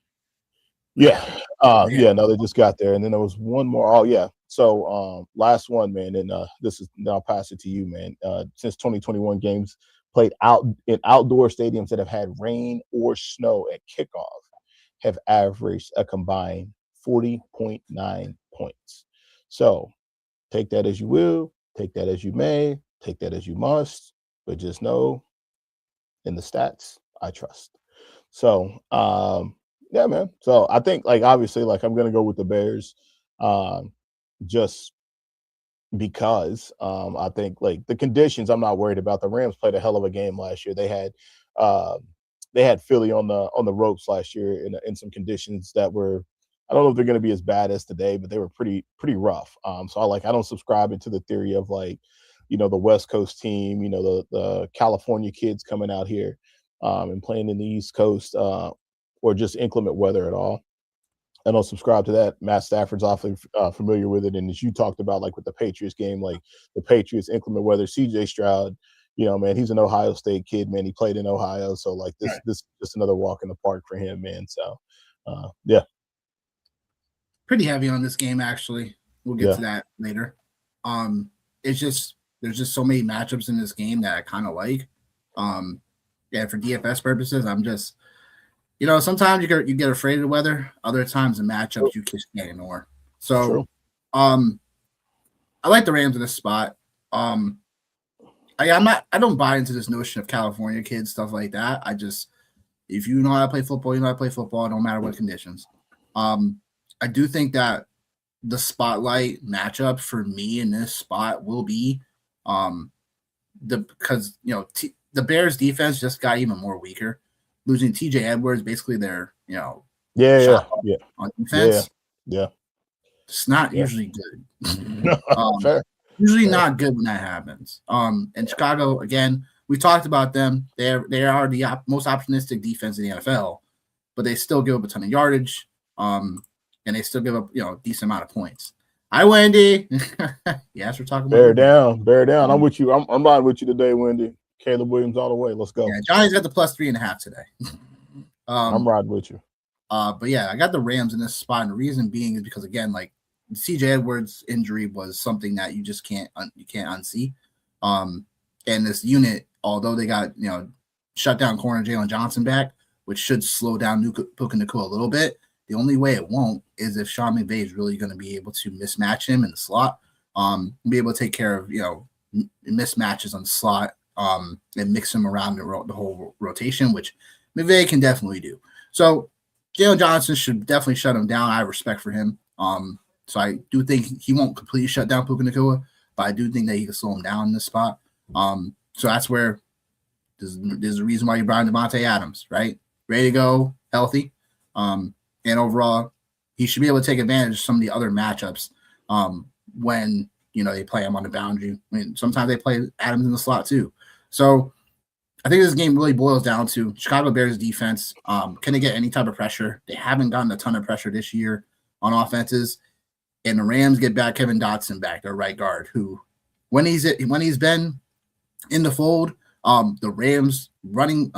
Yeah. No, they just got there. And then there was one more. Oh, yeah. So last one, man, and this is now I'll pass it to you, man. Since 2021 games played out in outdoor stadiums that have had rain or snow at kickoff have averaged a combined 40.9 points. So take that as you will, take that as you may, take that as you must, but just know in the stats, I trust. So yeah, man. So I think like obviously like I'm gonna go with the Bears. Just because I think like the conditions I'm not worried about. The Rams played a hell of a game last year. Uh, they had Philly on the ropes last year in some conditions that were I don't know if they're going to be as bad as today, but they were pretty rough. So I don't subscribe into the theory of like the West Coast team, the California kids coming out here and playing in the East Coast or just inclement weather at all. I don't subscribe to that. Matt Stafford's awfully familiar with it, and as you talked about, like with the Patriots game, like the Patriots inclement weather. C.J. Stroud, man, he's an Ohio State kid, man. He played in Ohio, so like this is just another walk in the park for him, man. So, yeah, pretty heavy on this game actually. We'll get to that later. It's just there's just so many matchups in this game that I kind of like. Yeah, for DFS purposes, I'm just. Sometimes you get afraid of the weather. Other times, the matchups you just can't ignore. So, I like the Rams in this spot. I don't buy into this notion of California kids stuff like that. If you know how to play football, you know how to play football. No matter what conditions. I do think that the spotlight matchup for me in this spot will be, because the Bears defense just got even more weaker. Losing TJ Edwards, basically their, on defense. Yeah. It's not usually good. Fair. Usually not good when that happens. And Chicago, again, we talked about them. They are the most optimistic defense in the NFL, but they still give up a ton of yardage. And they still give up, a decent amount of points. Hi, Wendy. Yes, we're talking about bear down. I'm with you. I'm riding with you today, Wendy. Caleb Williams all the way. Let's go. Yeah, Johnny's got the +3.5 today. I'm riding with you. But yeah, I got the Rams in this spot, and the reason being is because again, like CJ Edwards' injury was something that you just can't unsee. And this unit, although they got shut down corner Jalen Johnson back, which should slow down Puka Nacua a little bit. The only way it won't is if Sean McVay is really going to be able to mismatch him in the slot, be able to take care of mismatches on the slot. And mix them around the whole rotation, which McVay can definitely do. So Jalen Johnson should definitely shut him down. I have respect for him. So I do think he won't completely shut down Puka Nacua, but I do think that he can slow him down in this spot. So that's where there's a reason why you brought in Devontae Adams, right? Ready to go, healthy. And overall, he should be able to take advantage of some of the other matchups when they play him on the boundary. I mean, sometimes they play Adams in the slot too. So I think this game really boils down to Chicago Bears defense. Can they get any type of pressure? They haven't gotten a ton of pressure this year on offenses. And the Rams get back Kevin Dotson back, their right guard, who when he's been in the fold, the Rams running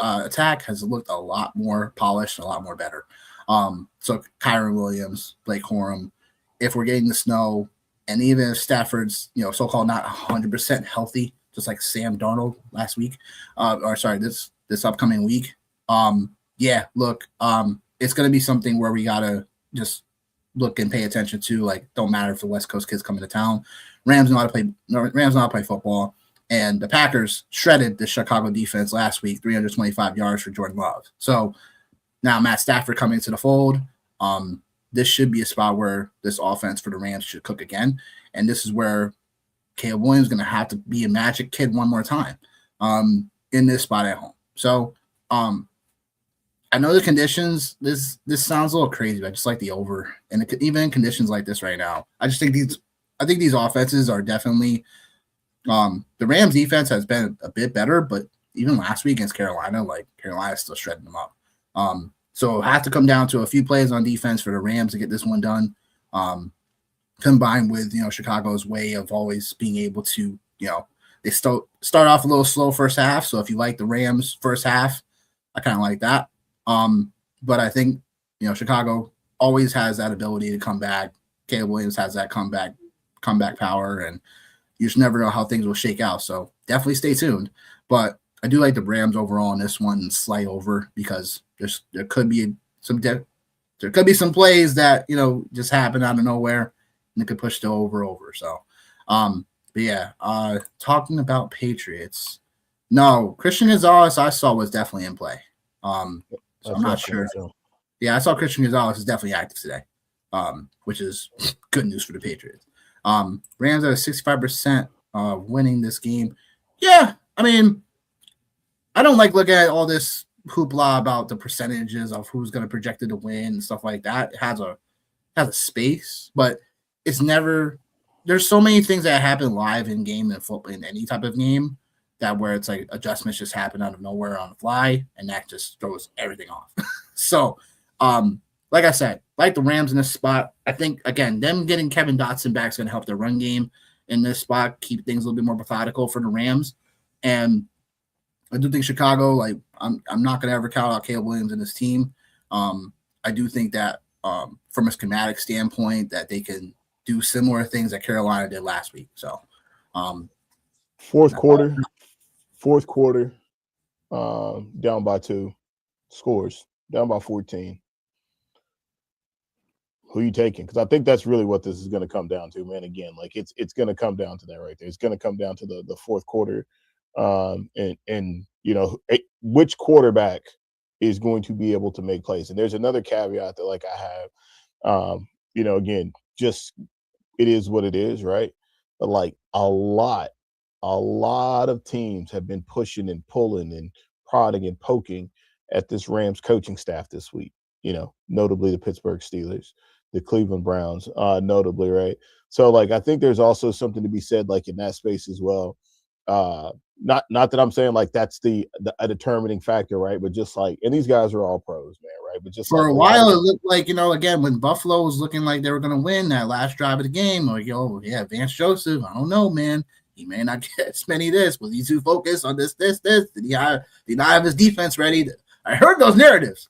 attack has looked a lot more polished, a lot more better. So Kyron Williams, Blake Corum, if we're getting the snow, and even if Stafford's so-called not 100% healthy, just like Sam Darnold last week, this upcoming week. It's going to be something where we got to just look and pay attention to. Like, don't matter if the West Coast kids come into town. Rams know how to play football. And the Packers shredded the Chicago defense last week, 325 yards for Jordan Love. So now Matt Stafford coming into the fold. This should be a spot where this offense for the Rams should cook again. And this is where Caleb Williams is going to have to be a magic kid one more time in this spot at home. So I know the conditions, this sounds a little crazy, but I just like the over. And even in conditions like this right now, I think these offenses are definitely the Rams defense has been a bit better, but even last week against Carolina, like Carolina's still shredding them up. So it'll have to come down to a few plays on defense for the Rams to get this one done. Combined with, Chicago's way of always being able to, they start off a little slow first half. So if you like the Rams first half, I kind of like that. But I think, Chicago always has that ability to come back, Caleb Williams has that comeback power, and you just never know how things will shake out. So definitely stay tuned. But I do like the Rams overall in this one, slight over, because there could be some plays that just happen out of nowhere, and it could push the over. So, but yeah, talking about Patriots, no, Christian Gonzalez I saw was definitely in play. So I'm not sure. Yeah, I saw Christian Gonzalez is definitely active today, which is good news for the Patriots. Rams are 65% winning this game. Yeah, I mean, I don't like looking at all this hoopla about the percentages of who's going to project it to win and stuff like that. It has a space, but it's never. There's so many things that happen live in game and football in any type of game that where it's like adjustments just happen out of nowhere on the fly, and that just throws everything off. So, like I said, like the Rams in this spot, I think again them getting Kevin Dotson back is going to help their run game in this spot, keep things a little bit more methodical for the Rams, and I do think Chicago, like I'm not going to ever count out Caleb Williams in this team. I do think that from a schematic standpoint that they can do similar things that Carolina did last week. So fourth quarter, down by 2, scores down by 14. Who are you taking? Because I think that's really what this is going to come down to, man. Again, like it's going to come down to that right there. It's going to come down to the fourth quarter, and which quarterback is going to be able to make plays. And there's another caveat that like I have, again, just it is what it is, right? But like a lot of teams have been pushing and pulling and prodding and poking at this Rams coaching staff this week. Notably the Pittsburgh Steelers, the Cleveland Browns, notably, right? So, like, I think there's also something to be said, like, in that space as well. Not that I'm saying, like, that's a determining factor, right? But just, like, and these guys are all pros, man, right? But just for a while, it looked like, again, when Buffalo was looking like they were going to win that last drive of the game, like, Vance Joseph, I don't know, man. He may not get as many this. Was he too focused on this? Did he not have his defense ready? I heard those narratives.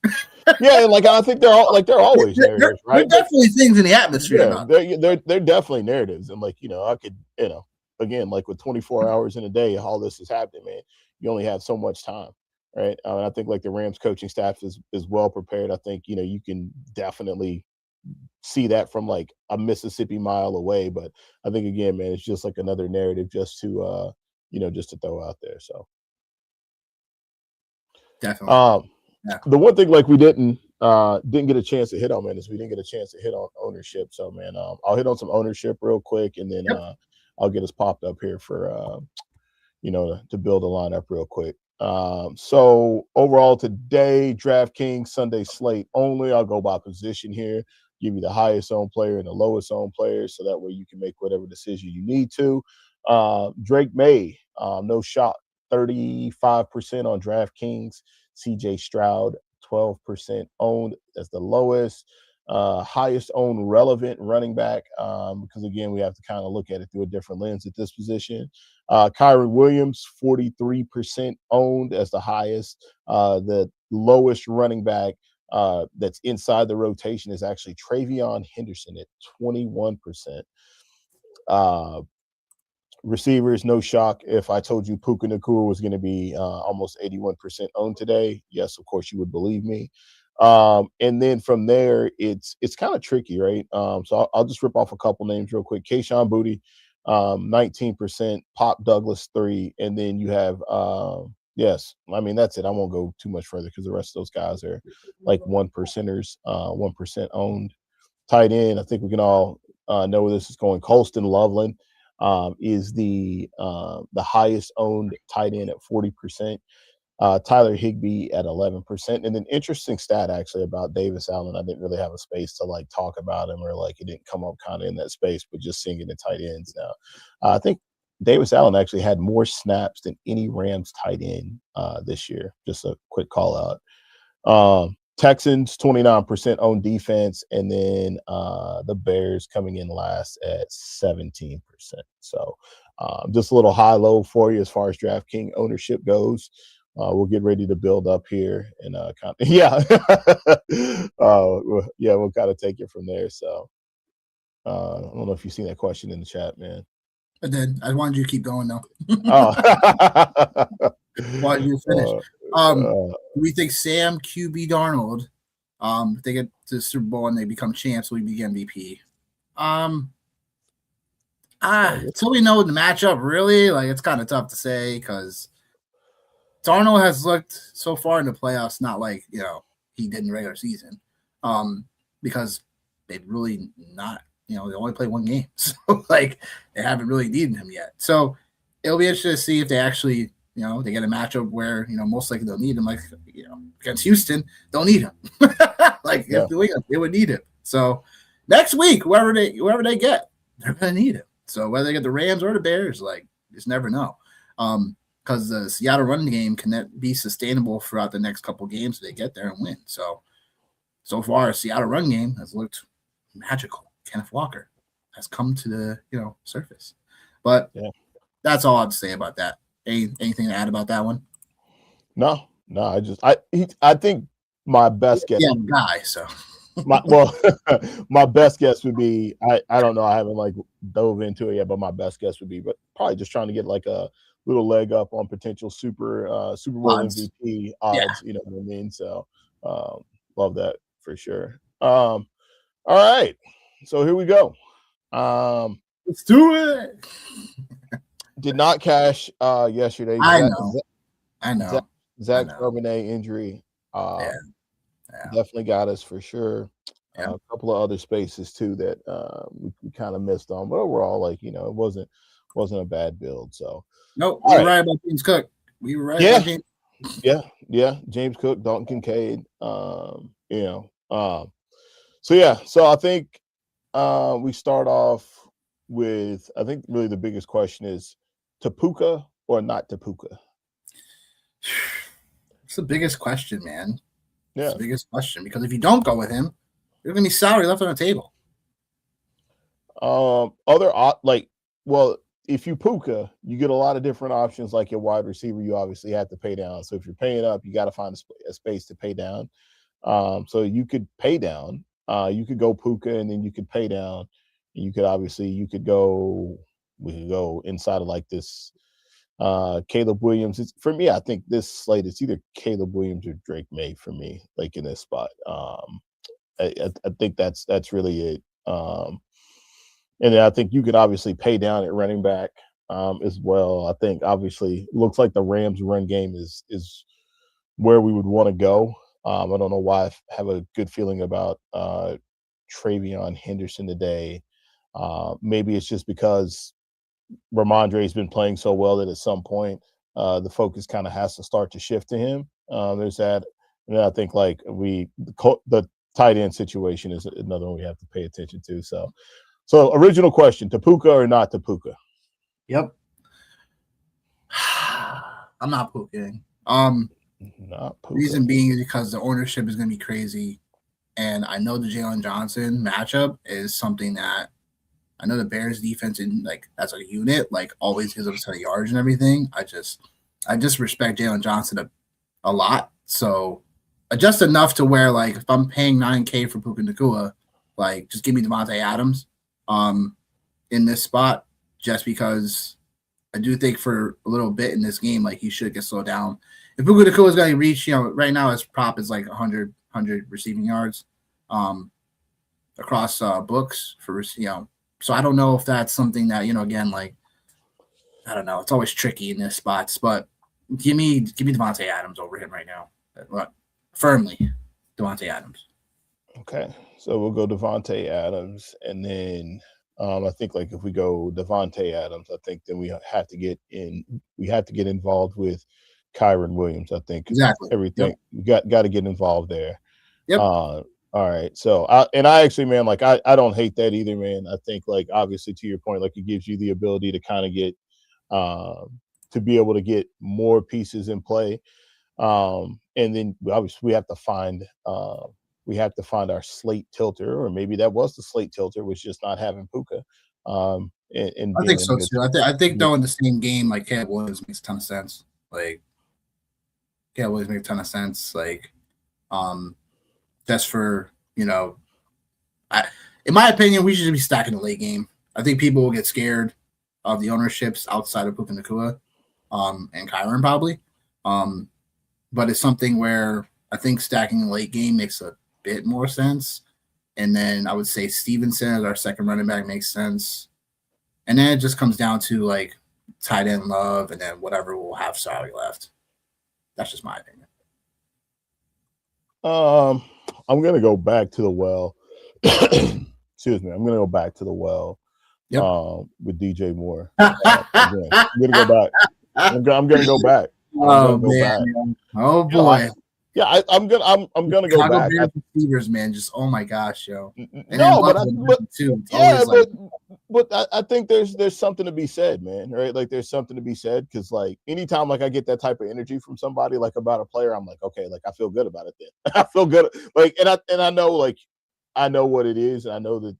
Yeah, like I think they're always narratives, right? They're definitely things in the atmosphere. Yeah, they're definitely narratives, and like I could, again, like with 24 hours in a day, all this is happening, man. You only have so much time, right? I think like the Rams coaching staff is well prepared. I think you can definitely see that from like a Mississippi mile away, but I think again, man, it's just like another narrative just to just to throw out there. So definitely. The one thing like we didn't get a chance to hit on, man, is we didn't get a chance to hit on ownership. So, man, I'll hit on some ownership real quick, and then I'll get us popped up here for to build a lineup real quick. So overall today, DraftKings Sunday slate only. I'll go by position here. Give you the highest owned player and the lowest owned player, so that way you can make whatever decision you need to. Drake May, no shot, 35% on DraftKings. CJ Stroud, 12% owned as the lowest. Highest owned relevant running back, because again, we have to kind of look at it through a different lens at this position. Kyron Williams, 43% owned as the highest. The lowest running back that's inside the rotation is actually Travion Henderson at 21%. Receivers, no shock if I told you Puka Nacua was going to be almost 81% owned today. Yes, of course you would believe me. And then from there, it's kind of tricky, right? So I'll just rip off a couple names real quick. Kayshon Boutte, 19%. Pop Douglas, 3%. And then you have, yes, I mean, that's it. I won't go too much further because the rest of those guys are like 1%ers, 1% owned. Tight end, I think we can all know where this is going. Colston Loveland is the highest owned tight end at 40%. Tyler Higbee at 11%. And an interesting stat actually about Davis Allen. I didn't really have a space to like talk about him, or like it didn't come up kind of in that space, but just seeing it in tight ends now. I think Davis Allen actually had more snaps than any Rams tight end this year. Just a quick call out. Texans, 29% owned defense, and then the Bears coming in last at 17%. So just a little high-low for you as far as DraftKings ownership goes. We'll get ready to build up here and we'll kind of take it from there. So I don't know if you've seen that question in the chat, man. I did. I wanted you to keep going though. Oh. Wanted you to finish. Do we think Sam QB Darnold, if they get to the Super Bowl and they become champs, will he be MVP? Until we know the matchup, really, like it's kind of tough to say because Darnold has looked so far in the playoffs, not like he did in the regular season, because they've really not, they only play one game, so like they haven't really needed him yet. So it'll be interesting to see if they actually, they get a matchup where most likely they'll need him, like against Houston, they'll need him, like if New England, they would need him. So next week, whoever they get, they're gonna need him. So whether they get the Rams or the Bears, like just never know. Because the Seattle run game can be sustainable throughout the next couple of games if they get there and win. So far, Seattle run game has looked magical. Kenneth Walker has come to the surface. But that's all I'd say about that. Anything to add about that one? No. I think my best guess. Yeah, guy. So my best guess would be I don't know. I haven't like dove into it yet, but my best guess would be, but probably just trying to get like a little leg up on potential Super Bowl MVP odds. You know what I mean? So love that for sure. All right, so here we go. Let's do it. Did not cash yesterday. I know. Zach Charbonnet injury. Definitely got us for sure. A couple of other spaces too that we kind of missed on, but overall, like it wasn't a bad build. So nope, we were right about James Cook. We were right. About James. Yeah. James Cook, Dalton Kincaid. So I think we start off with, I think really the biggest question is Tapuka or not Tapuka. It's the biggest question, man. Yeah, it's the biggest question, because if you don't go with him, there's gonna be salary left on the table. If you Puka, you get a lot of different options. Like your wide receiver, you obviously have to pay down. So if you're paying up, you got to find a space to pay down. So you could pay down. You could go Puka, and then you could pay down. And we could go inside of like this. Caleb Williams. For me, I think this slate, it's either Caleb Williams or Drake May for me, like in this spot. I think that's really it. And then I think you could obviously pay down at running back as well. I think obviously it looks like the Rams run game is where we would want to go. I don't know why I have a good feeling about Travion Henderson today. Maybe it's just because Ramondre's been playing so well that at some point the focus kind of has to start to shift to him. There's that. And I think like the tight end situation is another one we have to pay attention to. So original question, Tapuka or not Tapuka? Yep. I'm not Puking. Not Puka. Reason being is because the ownership is going to be crazy. And I know the Jalen Johnson matchup is something that I know the Bears defense in like as a unit, like always gives up a ton of yards and everything. I just respect Jalen Johnson a lot. So just enough to where like if I'm paying $9,000 for Puka Nacua, like just give me Devontae Adams in this spot, just because I do think for a little bit in this game, like he should get slowed down. If Puka Nacua is going to reach, right now his prop is like 100 receiving yards across books for So I don't know if that's something that, again, like, I don't know. It's always tricky in this spots, but give me Devontae Adams over him right now. Firmly, Devontae Adams. Okay. So we'll go Devontae Adams. And then I think like if we go Devontae Adams, I think then we have to get involved with Kyren Williams. I think exactly everything we got to get involved there. Yep. All right. So I actually, man, like I don't hate that either, man. I think like obviously to your point, like it gives you the ability to kind of get to be able to get more pieces in play. And then obviously we have to find our slate tilter, or maybe that was the slate tilter, was just not having Puka. And I think so too. I think though in the same game, like Caleb Williams makes a ton of sense. Like Caleb Williams makes a ton of sense. Like just for in my opinion, we should be stacking the late game. I think people will get scared of the ownerships outside of Puka Nacua, and Kyron probably. But it's something where I think stacking the late game makes a bit more sense. And then I would say Stevenson as our second running back makes sense. And then it just comes down to like tight end love and then whatever we'll have salary left. That's just my opinion. I'm gonna go back to the well. Excuse me. I'm gonna go back to the well. Yep. With DJ Moore. I'm gonna go back. I'm gonna go back. Oh man! Oh boy! I'm gonna go back. Receivers, man, just oh my gosh, yo. No, but I think there's something to be said, man. Right? Like there's something to be said because like anytime like I get that type of energy from somebody like about a player, I'm like, okay, like I feel good about it. Then I feel good. Like and I know like I know what it is, and I know that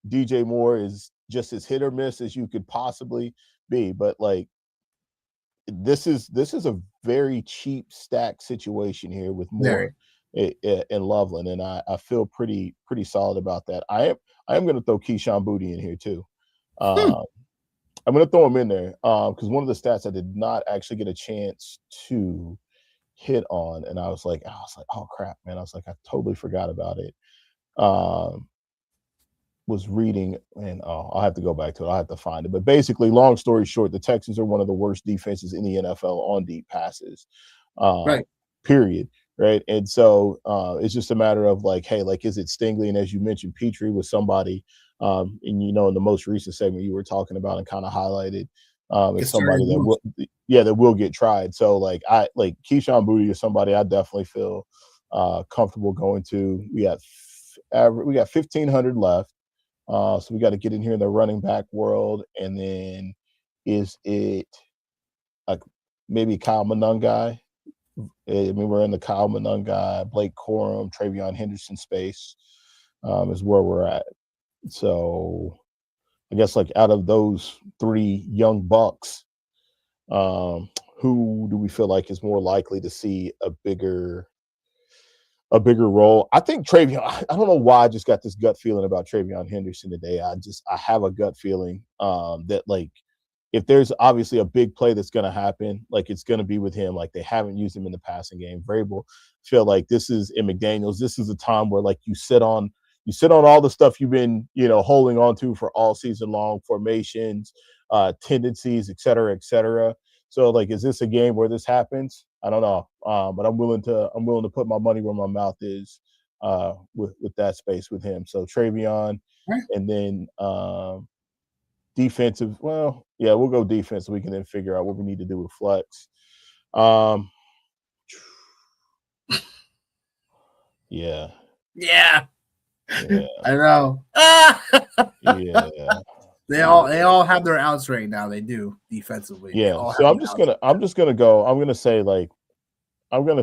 DJ Moore is just as hit or miss as you could possibly be, but like this is a very cheap stack situation here with Moore and Loveland, and I feel pretty solid about that. I am going to throw Keyshawn Boutte in here too. I'm going to throw him in there because one of the stats I did not actually get a chance to hit on, and I was like, oh crap, man! I was like, I totally forgot about it. Was reading, and I'll have to go back to it. I'll have to find it. But basically, long story short, the Texans are one of the worst defenses in the NFL on deep passes. Right. Period. Right. And so it's just a matter of like, hey, like, is it Stingley? And as you mentioned, Petrie was somebody, and in the most recent segment you were talking about and kind of highlighted as somebody that will get tried. So like Keyshawn Boutte is somebody I definitely feel comfortable going to. We got 1,500 left. So we got to get in here in the running back world. And then is it like maybe Kyle Monangai? I mean, we're in the Kyle Monangai, Blake Corum, Travion Henderson space is where we're at. So I guess like out of those three young bucks, who do we feel like is more likely to see a bigger role? I think Travion. I don't know why I just got this gut feeling about Travion Henderson today. I have a gut feeling that like if there's obviously a big play that's going to happen, like it's going to be with him. Like they haven't used him in the passing game. Vrabel feel like this is in McDaniels. This is a time where like you sit on all the stuff you've been holding on to for all season long, formations, tendencies, et cetera, et cetera. So like, is this a game where this happens? I don't know, but I'm willing to put my money where my mouth is with that space with him. So Travion, and then defensive. Well, yeah, we'll go defense. So we can then figure out what we need to do with flex. Yeah. I know. Yeah. They all have their outs right now. They do defensively. Yeah. So I'm just gonna go. I'm gonna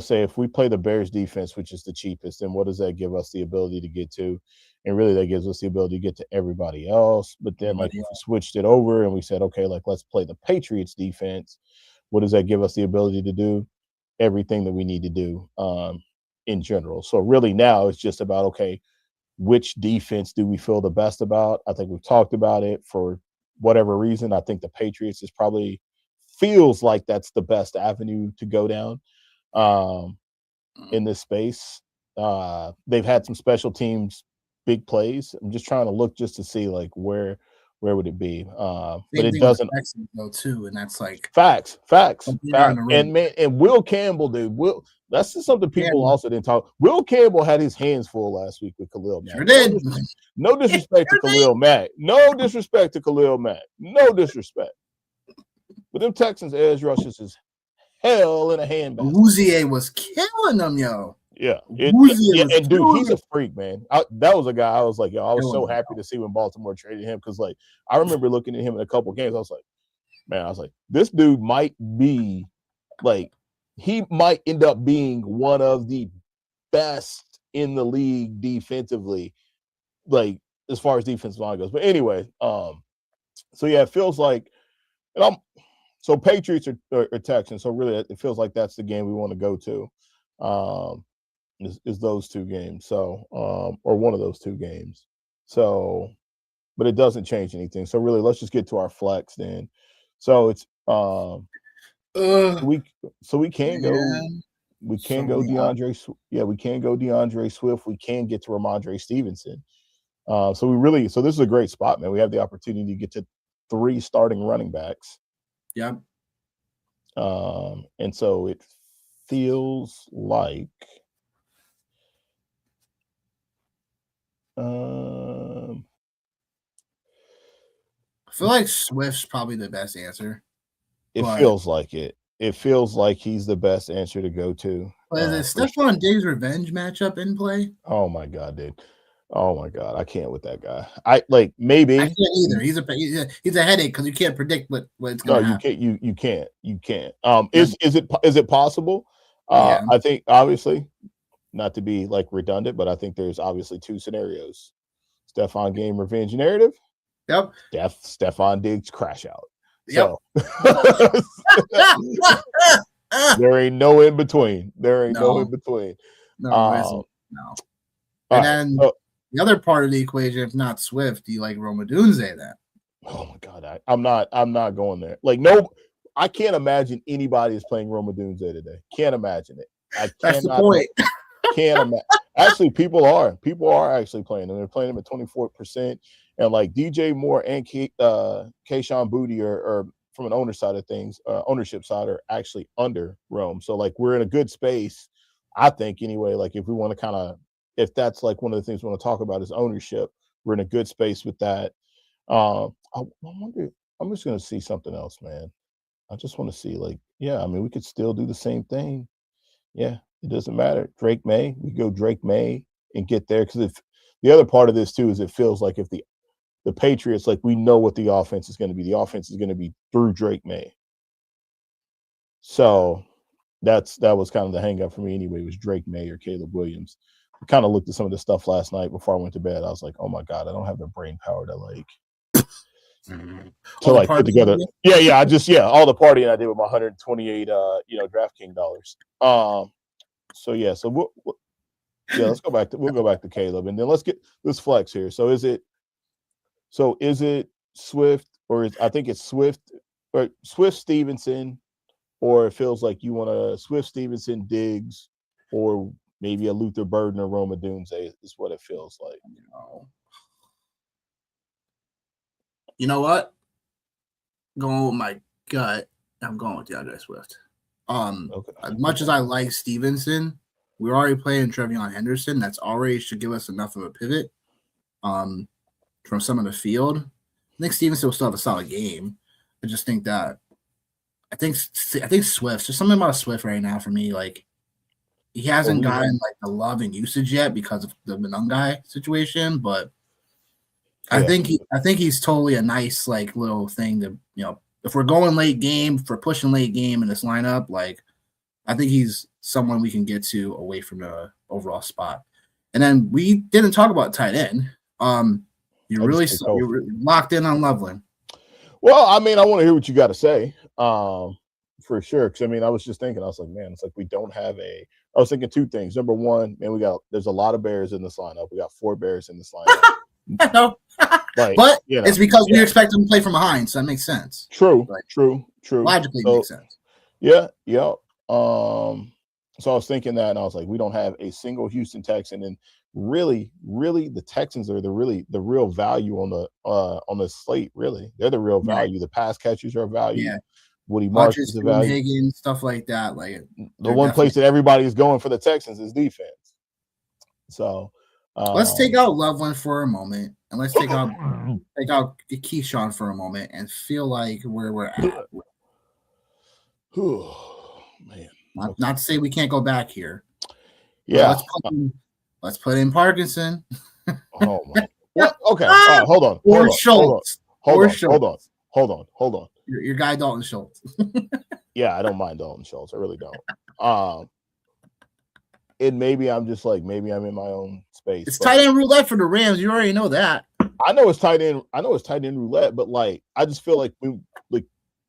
say if we play the Bears defense, which is the cheapest, then what does that give us the ability to get to? And really that gives us the ability to get to everybody else. But then like if we switched it over and we said, okay, like let's play the Patriots defense, what does that give us the ability to do? Everything that we need to do in general. So really now it's just about, okay, which defense do we feel the best about? I think we've talked about it for whatever reason. I think the Patriots is probably feels like that's the best avenue to go down in this space. They've had some special teams, big plays. I'm just trying to look just to see like where would it be? But it doesn't though too, and that's like facts. And man, and Will Campbell, dude, that's just something people also didn't talk. Will Campbell had his hands full last week with Khalil Mack. Sure did. No disrespect to Khalil Mack. No disrespect to Khalil Mack. No disrespect. But them Texans edge rushes is hell in a handbasket. Uzier was killing them, yo. Yeah. And dude, he's a freak, man. That was a guy I was like, yo, I was so happy to see when Baltimore traded him because, like, I remember looking at him in a couple of games. I was like, this dude might be like, he might end up being one of the best in the league defensively, like as far as defensive line goes. But anyway, so yeah, it feels like, and so Patriots or Texans. So really, it feels like that's the game we want to go to. Is those two games. So or one of those two games. So, but it doesn't change anything. So really, let's just get to our flex then. So it's we can go. We can go DeAndre. Yeah, we can go DeAndre Swift. We can get to Ramondre Stevenson. So this is a great spot, man. We have the opportunity to get to 3 starting running backs. Yep. And so it feels like I feel like Swift's probably the best answer. It feels like it. It feels like he's the best answer to go to. Is it Stephon Diggs' revenge matchup in play? Oh my god, dude! Oh my god, I can't with that guy. Maybe I can't either. He's a headache because you can't predict what it's going to happen. You can't. Is it possible? Yeah. I think obviously, not to be like redundant, but I think there's obviously 2 scenarios: Stephon game revenge narrative. Yep. Stephon Diggs crash out. Yep. So there ain't no in between. There ain't no in between. No. And then the other part of the equation, if not Swift, do you like Rome Odunze then? Oh my god, I'm not going there. Like, no, I can't imagine anybody is playing Rome Odunze today. Can't imagine it. That's the point. Can't imagine. Actually, people are actually playing them. They're playing them at 24%. And like DJ Moore and Kayshon Boutte are from an ownership side are actually under Rome. So like we're in a good space, I think anyway. Like if we want to if that's like one of the things we want to talk about is ownership, we're in a good space with that. I wonder. I'm just gonna see something else, man. I just want to see we could still do the same thing. Yeah, it doesn't matter. Drake May, we go Drake May and get there because if the other part of this too is it feels like if the Patriots, like we know what the offense is going to be. The offense is going to be through Drake May. So that was kind of the hang up for me anyway, was Drake May or Caleb Williams. I kind of looked at some of the stuff last night before I went to bed. I was like, oh my God, I don't have the brain power to put together. Yeah. All the partying I did with my 128 DraftKings dollars. Let's go back to Caleb and then let's get this flex here. So is it Swift I think it's Swift or Swift Stevenson, or it feels like you want a Swift Stevenson Diggs or maybe a Luther Burden or Rome Odunze is what it feels like. You know what? Going with my gut, I'm going with DeAndre Swift. Okay. As much as I like Stevenson, we're already playing Trevion Henderson. That's already should give us enough of a pivot. From some of the field, I think Stevenson will still have a solid game. I just think that I think Swift. There's something about Swift right now for me. Like he hasn't gotten like the love and usage yet because of the Benungai situation, but I think he's totally a nice like little thing to if we're going late game, if we're pushing late game in this lineup, like I think he's someone we can get to away from the overall spot. And then we didn't talk about tight end. You're locked in on Loveland. Well, I mean, I want to hear what you got to say, for sure. Because I was just thinking, I was like, man, it's like we don't have I was thinking 2 things. Number one, man, there's a lot of Bears in this lineup. We got 4 Bears in this lineup. No, but it's because we expect them to play from behind, so that makes sense. True. Logically, makes sense. Yeah. So I was thinking that, and I was like, we don't have a single Houston Texan, and really, the Texans are the real value on the slate. Really, they're the real value. Right. The pass catchers are a value. Yeah. Woody Marsh is a value. Higgins, stuff like that. Like the one place that everybody is going for the Texans is defense. So let's take out Loveland for a moment, and let's take out Keyshawn for a moment, and feel like where we're at. Man. Not to say we can't go back here. Yeah. Let's put in Parkinson. Oh my. What? Okay. All right, hold on. Or Schultz. Hold on. Your guy Dalton Schultz. Yeah, I don't mind Dalton Schultz. I really don't. And maybe I'm just like I'm in my own space. It's tight end roulette for the Rams. You already know that. I know it's tight end roulette, but like I just feel like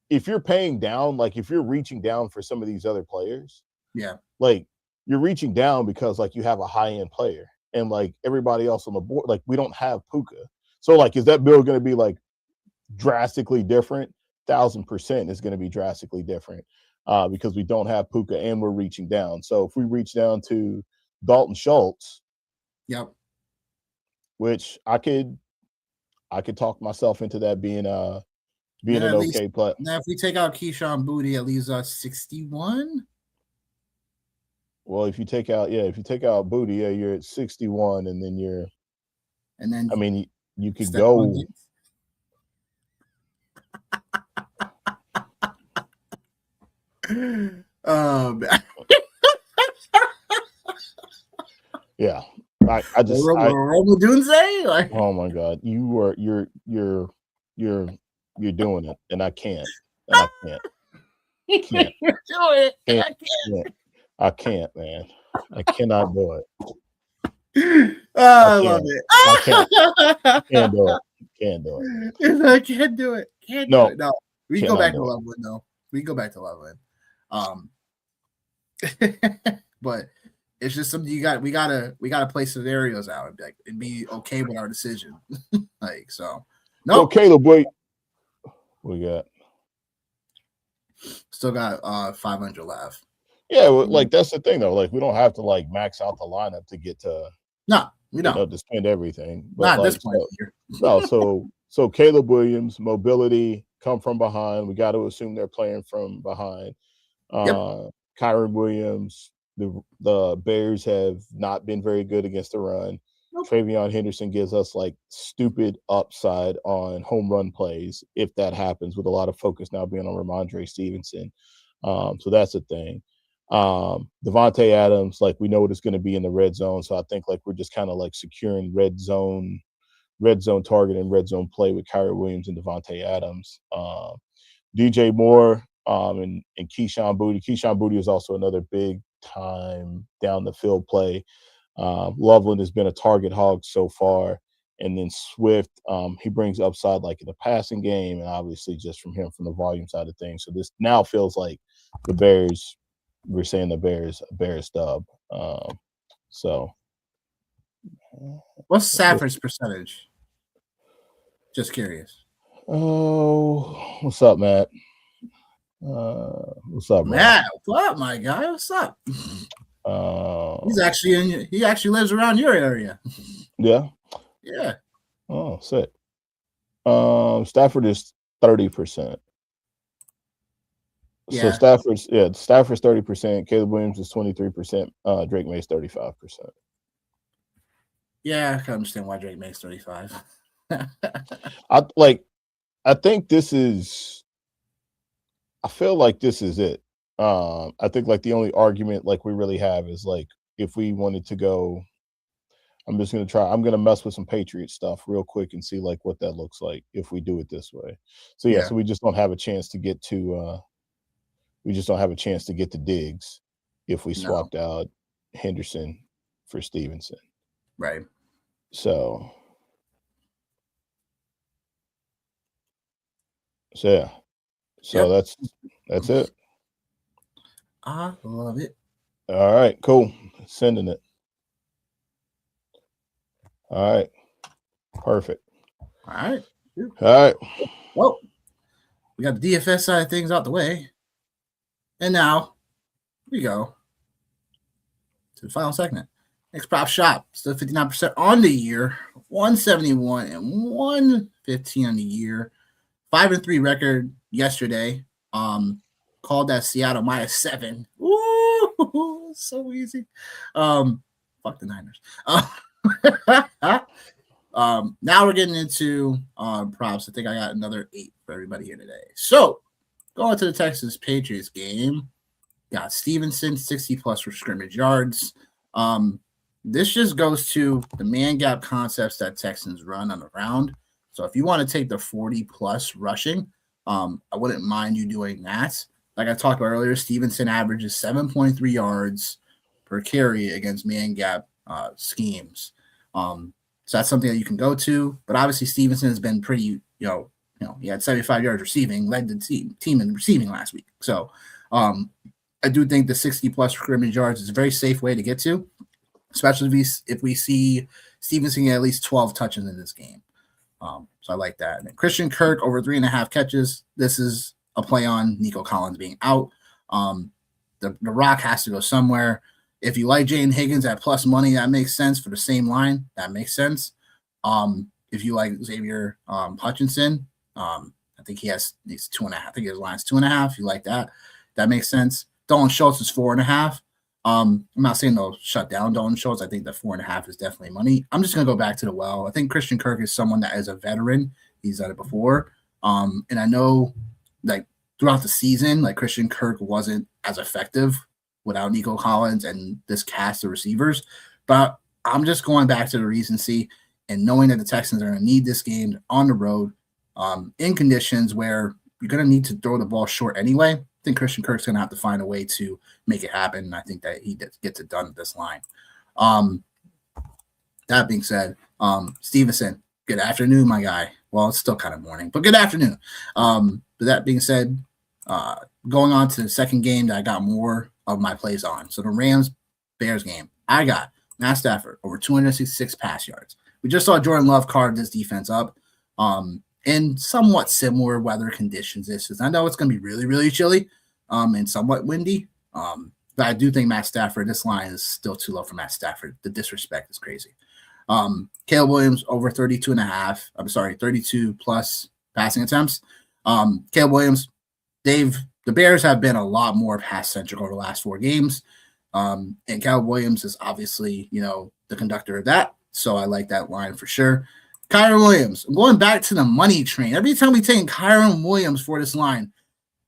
if you're paying down, like if you're reaching down for some of these other players, yeah, like you're reaching down because like you have a high end player. and like everybody else on the board, like we don't have Puka. So like, is that build going to be like drastically different? 1,000% is going to be drastically different because we don't have Puka and we're reaching down. So if we reach down to Dalton Schultz, yep, which I could talk myself into that being an okay play. Now, if we take out Keyshawn Boutte, it leaves us 61. Well, if you take out Boutte, you're at 61, and then I mean, you could go. Yeah, I just like, oh my God, you're doing it, and I can't. You're doing it. I can't, man. I cannot do it. I love it. I can't do it. Can't do it. I can't do it. No, we go back to Loveland though. We go back to Loveland. But it's just something we gotta play scenarios out and be okay with our decision. Like so. No. So Caleb, wait. We got still got 500 left. Yeah, well, like that's the thing though. Like we don't have to like max out the lineup to get to we don't to spend everything. But not at this point here. No, so Caleb Williams, mobility, come from behind. We got to assume they're playing from behind. Kyron Williams, the Bears have not been very good against the run. Nope. Travion Henderson gives us like stupid upside on home run plays if that happens, with a lot of focus now being on Ramondre Stevenson. So that's a thing. Devontae Adams, like we know what it's going to be in the red zone. So I think like we're just kind of like securing red zone target and red zone play with Kyron Williams and Devontae Adams. DJ Moore and Keyshawn Boutte. Keyshawn Boutte is also another big time down the field play. Loveland has been a target hog so far. And then Swift, he brings upside like in the passing game and obviously just from the volume side of things. So this now feels like the Bears, we're saying the Bears dub. So what's Stafford's percentage? Just curious. Oh, what's up, Matt? What's up, Matt? What's up, my guy? What's up? He actually lives around your area. Yeah. Yeah. Oh, sick. Stafford is 30%. Yeah. So Stafford's 30%. Caleb Williams is 23%. Drake May's 35%. Yeah, I can understand why Drake May's 35. I think this is. I feel like this is it. I think like the only argument like we really have is like if we wanted to go. I'm going to mess with some Patriot stuff real quick and see like what that looks like if we do it this way. So so we just don't have a chance to get to Diggs if we swapped out Henderson for Stevenson. Right. So yeah. So that's it. I love it. All right, cool. Sending it. All right. Perfect. All right. Well, we got the DFS side of things out the way. And now we go to the final segment. Next prop shop, still 59% on the year, 171 and 115 on the year. 5-3 record yesterday. Called that Seattle -7. Ooh, so easy. Fuck the Niners. Now we're getting into props. I think I got another 8 for everybody here today. So going to the Texas Patriots game, got Stevenson 60+ for scrimmage yards. This just goes to the man gap concepts that Texans run on the ground. So if you want to take the 40+ rushing, I wouldn't mind you doing that. Like I talked about earlier, Stevenson averages 7.3 yards per carry against man gap schemes. So that's something that you can go to. But obviously Stevenson has been pretty, he had 75 yards receiving, led the team in receiving last week. So I do think the 60+ scrimmage yards is a very safe way to get to. especially if we see Stevenson get at least 12 touches in this game. So I like that. And Christian Kirk over 3.5 catches. This is a play on Nico Collins being out. The rock has to go somewhere. If you like Jayden Higgins at plus money, that makes sense for the same line. That makes sense. If you like Xavier Hutchinson, I think he's 2.5. I think his line's 2.5. If you like that, that makes sense. Dalton Schultz is 4.5. I'm not saying they'll shut down Dalton Schultz. I think the 4.5 is definitely money. I'm just gonna go back to the well. I think Christian Kirk is someone that is a veteran. He's done it before. And I know like throughout the season, like Christian Kirk wasn't as effective without Nico Collins and this cast of receivers. But I'm just going back to the recency and knowing that the Texans are going to need this game on the road in conditions where you're going to need to throw the ball short anyway. I think Christian Kirk's going to have to find a way to make it happen, and I think that he gets it done at this line. That being said, Stevenson, good afternoon, my guy. Well, it's still kind of morning, but good afternoon. But that being said, going on to the second game that I got more of my plays on. So the Rams-Bears game, I got Matt Stafford over 266 pass yards. We just saw Jordan Love carve this defense up in somewhat similar weather conditions. I know it's going to be really, really chilly and somewhat windy, but I do think Matt Stafford, this line is still too low for Matt Stafford. The disrespect is crazy. Caleb Williams over 32 plus passing attempts. Caleb Williams, the Bears have been a lot more pass-centric over the last 4 games. And Caleb Williams is obviously, the conductor of that. So I like that line for sure. Kyron Williams, I'm going back to the money train. Every time we take Kyron Williams for this line,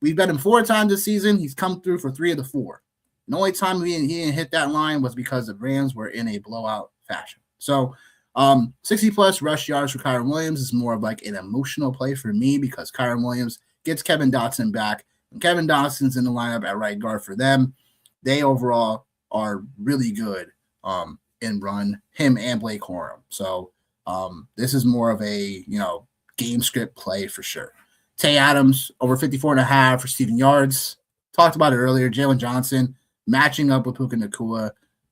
we've bet him 4 times this season. He's come through for 3 of the 4. The only time he didn't hit that line was because the Rams were in a blowout fashion. So 60-plus rush yards for Kyron Williams is more of like an emotional play for me because Kyron Williams gets Kevin Dotson back. And Kevin Dotson's in the lineup at right guard for them. They overall are really good in run, him and Blake Corum. So this is more of a, game script play for sure. Tay Adams over 54.5 for receiving yards. Talked about it earlier. Jalen Johnson matching up with Puka Nacua.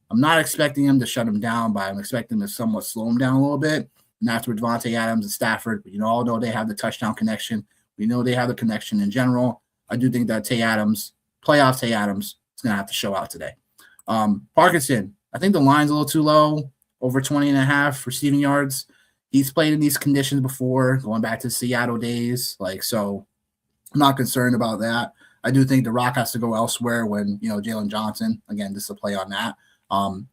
I'm not expecting him to shut him down, but I'm expecting him to somewhat slow him down a little bit. And that's with Devontae Adams and Stafford. We all know they have the touchdown connection. We know they have the connection in general. I do think that playoff Tay Adams, is going to have to show out today. Parkinson, I think the line's a little too low, over 20.5 receiving yards. He's played in these conditions before, going back to Seattle days. So I'm not concerned about that. I do think the rock has to go elsewhere when, Jalen Johnson, again, this is a play on that,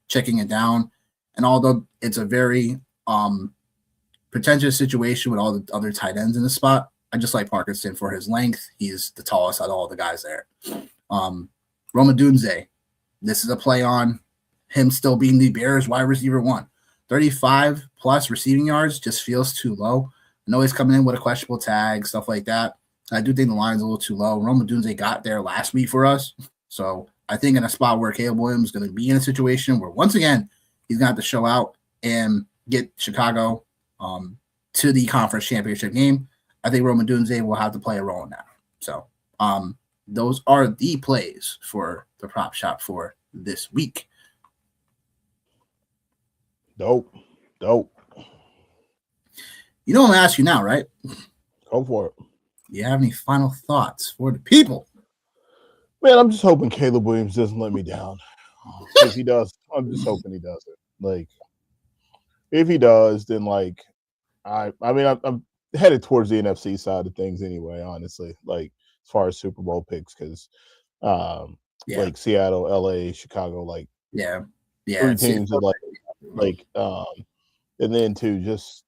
checking it down. And although it's a very pretentious situation with all the other tight ends in the spot, I just like Parkinson for his length. He's the tallest out of all the guys there. Roma Dunze, this is a play on him still being the Bears wide receiver 1. 35-plus receiving yards just feels too low. I know he's coming in with a questionable tag, stuff like that. I do think the line's a little too low. Roma Dunze got there last week for us. So I think in a spot where Caleb Williams is going to be in a situation where, once again, he's going to have to show out and get Chicago to the conference championship game, I think Roma Dunze will have to play a role in that. So those are the plays for the prop shop for this week. Dope. I'm going to ask you now, right? Go for it. Do you have any final thoughts for the people? Man, I'm just hoping Caleb Williams doesn't let me down. If he does, I'm just hoping he doesn't. If he does, then I'm headed towards the NFC side of things anyway, honestly, as far as Super Bowl picks, because Seattle, LA, Chicago, 3 teams that and then too, just,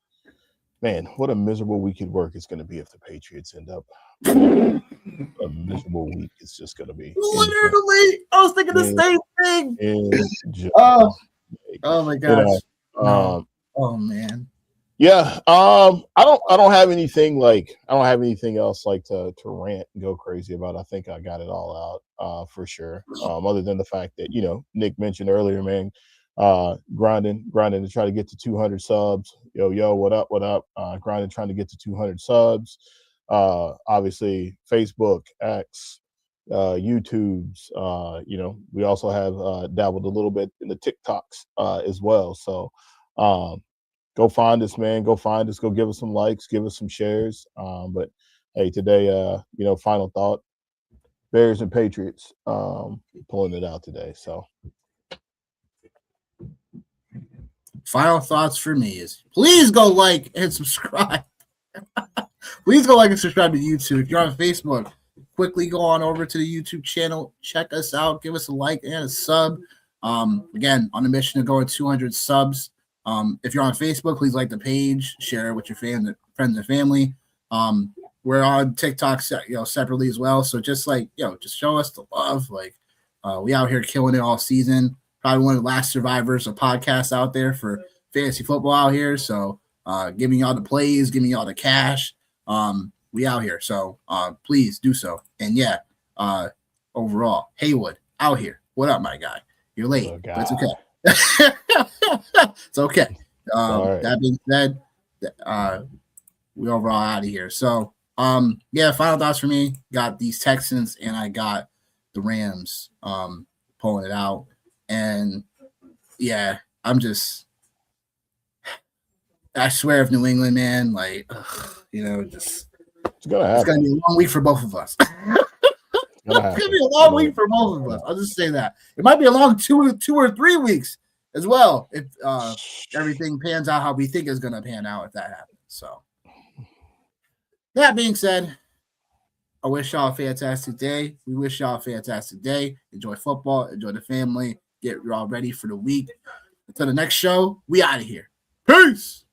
man, what a miserable week at work it's going to be if the Patriots end up a miserable week. It's just going to be literally. I was thinking the same thing. Oh my gosh. Oh man. Yeah. I don't have anything else to rant and go crazy about. I think I got it all out for sure. Other than the fact that, Nick mentioned earlier, man, grinding to try to get to 200 subs. Yo, what up? Grinding, trying to get to 200 subs. Obviously Facebook, X, YouTubes. We also have dabbled a little bit in the TikToks as well. So go find us, man. Go find us. Go give us some likes. Give us some shares. But hey, today, final thought: Bears and Patriots pulling it out today. So. Final thoughts for me is please go like and subscribe. Please go like and subscribe to YouTube. If you're on Facebook, quickly go on over to the YouTube channel. Check us out. Give us a like and a sub. Again, on a mission to go to 200 subs. If you're on Facebook, please like the page. Share it with your friends and family. We're on TikTok, separately as well. So just just show us the love. We out here killing it all season. Probably one of the last survivors of podcasts out there for fantasy football out here. So giving y'all the plays, giving y'all the cash. We out here. So please do so. And overall, Haywood out here. What up, my guy? You're late, but it's okay. It's okay. Right. That being said, we overall out of here. So final thoughts for me. Got these Texans and I got the Rams pulling it out. And I swear, if New England, man, it's gonna be a long week for both of us. It's gonna be a long week for both of us. I'll just say that. It might be a long 2 or 3 weeks as well if everything pans out how we think it's gonna pan out if that happens. So that being said, I wish y'all a fantastic day. We wish y'all a fantastic day. Enjoy football, enjoy the family. Get y'all ready for the week. Until the next show, we out of here. Peace.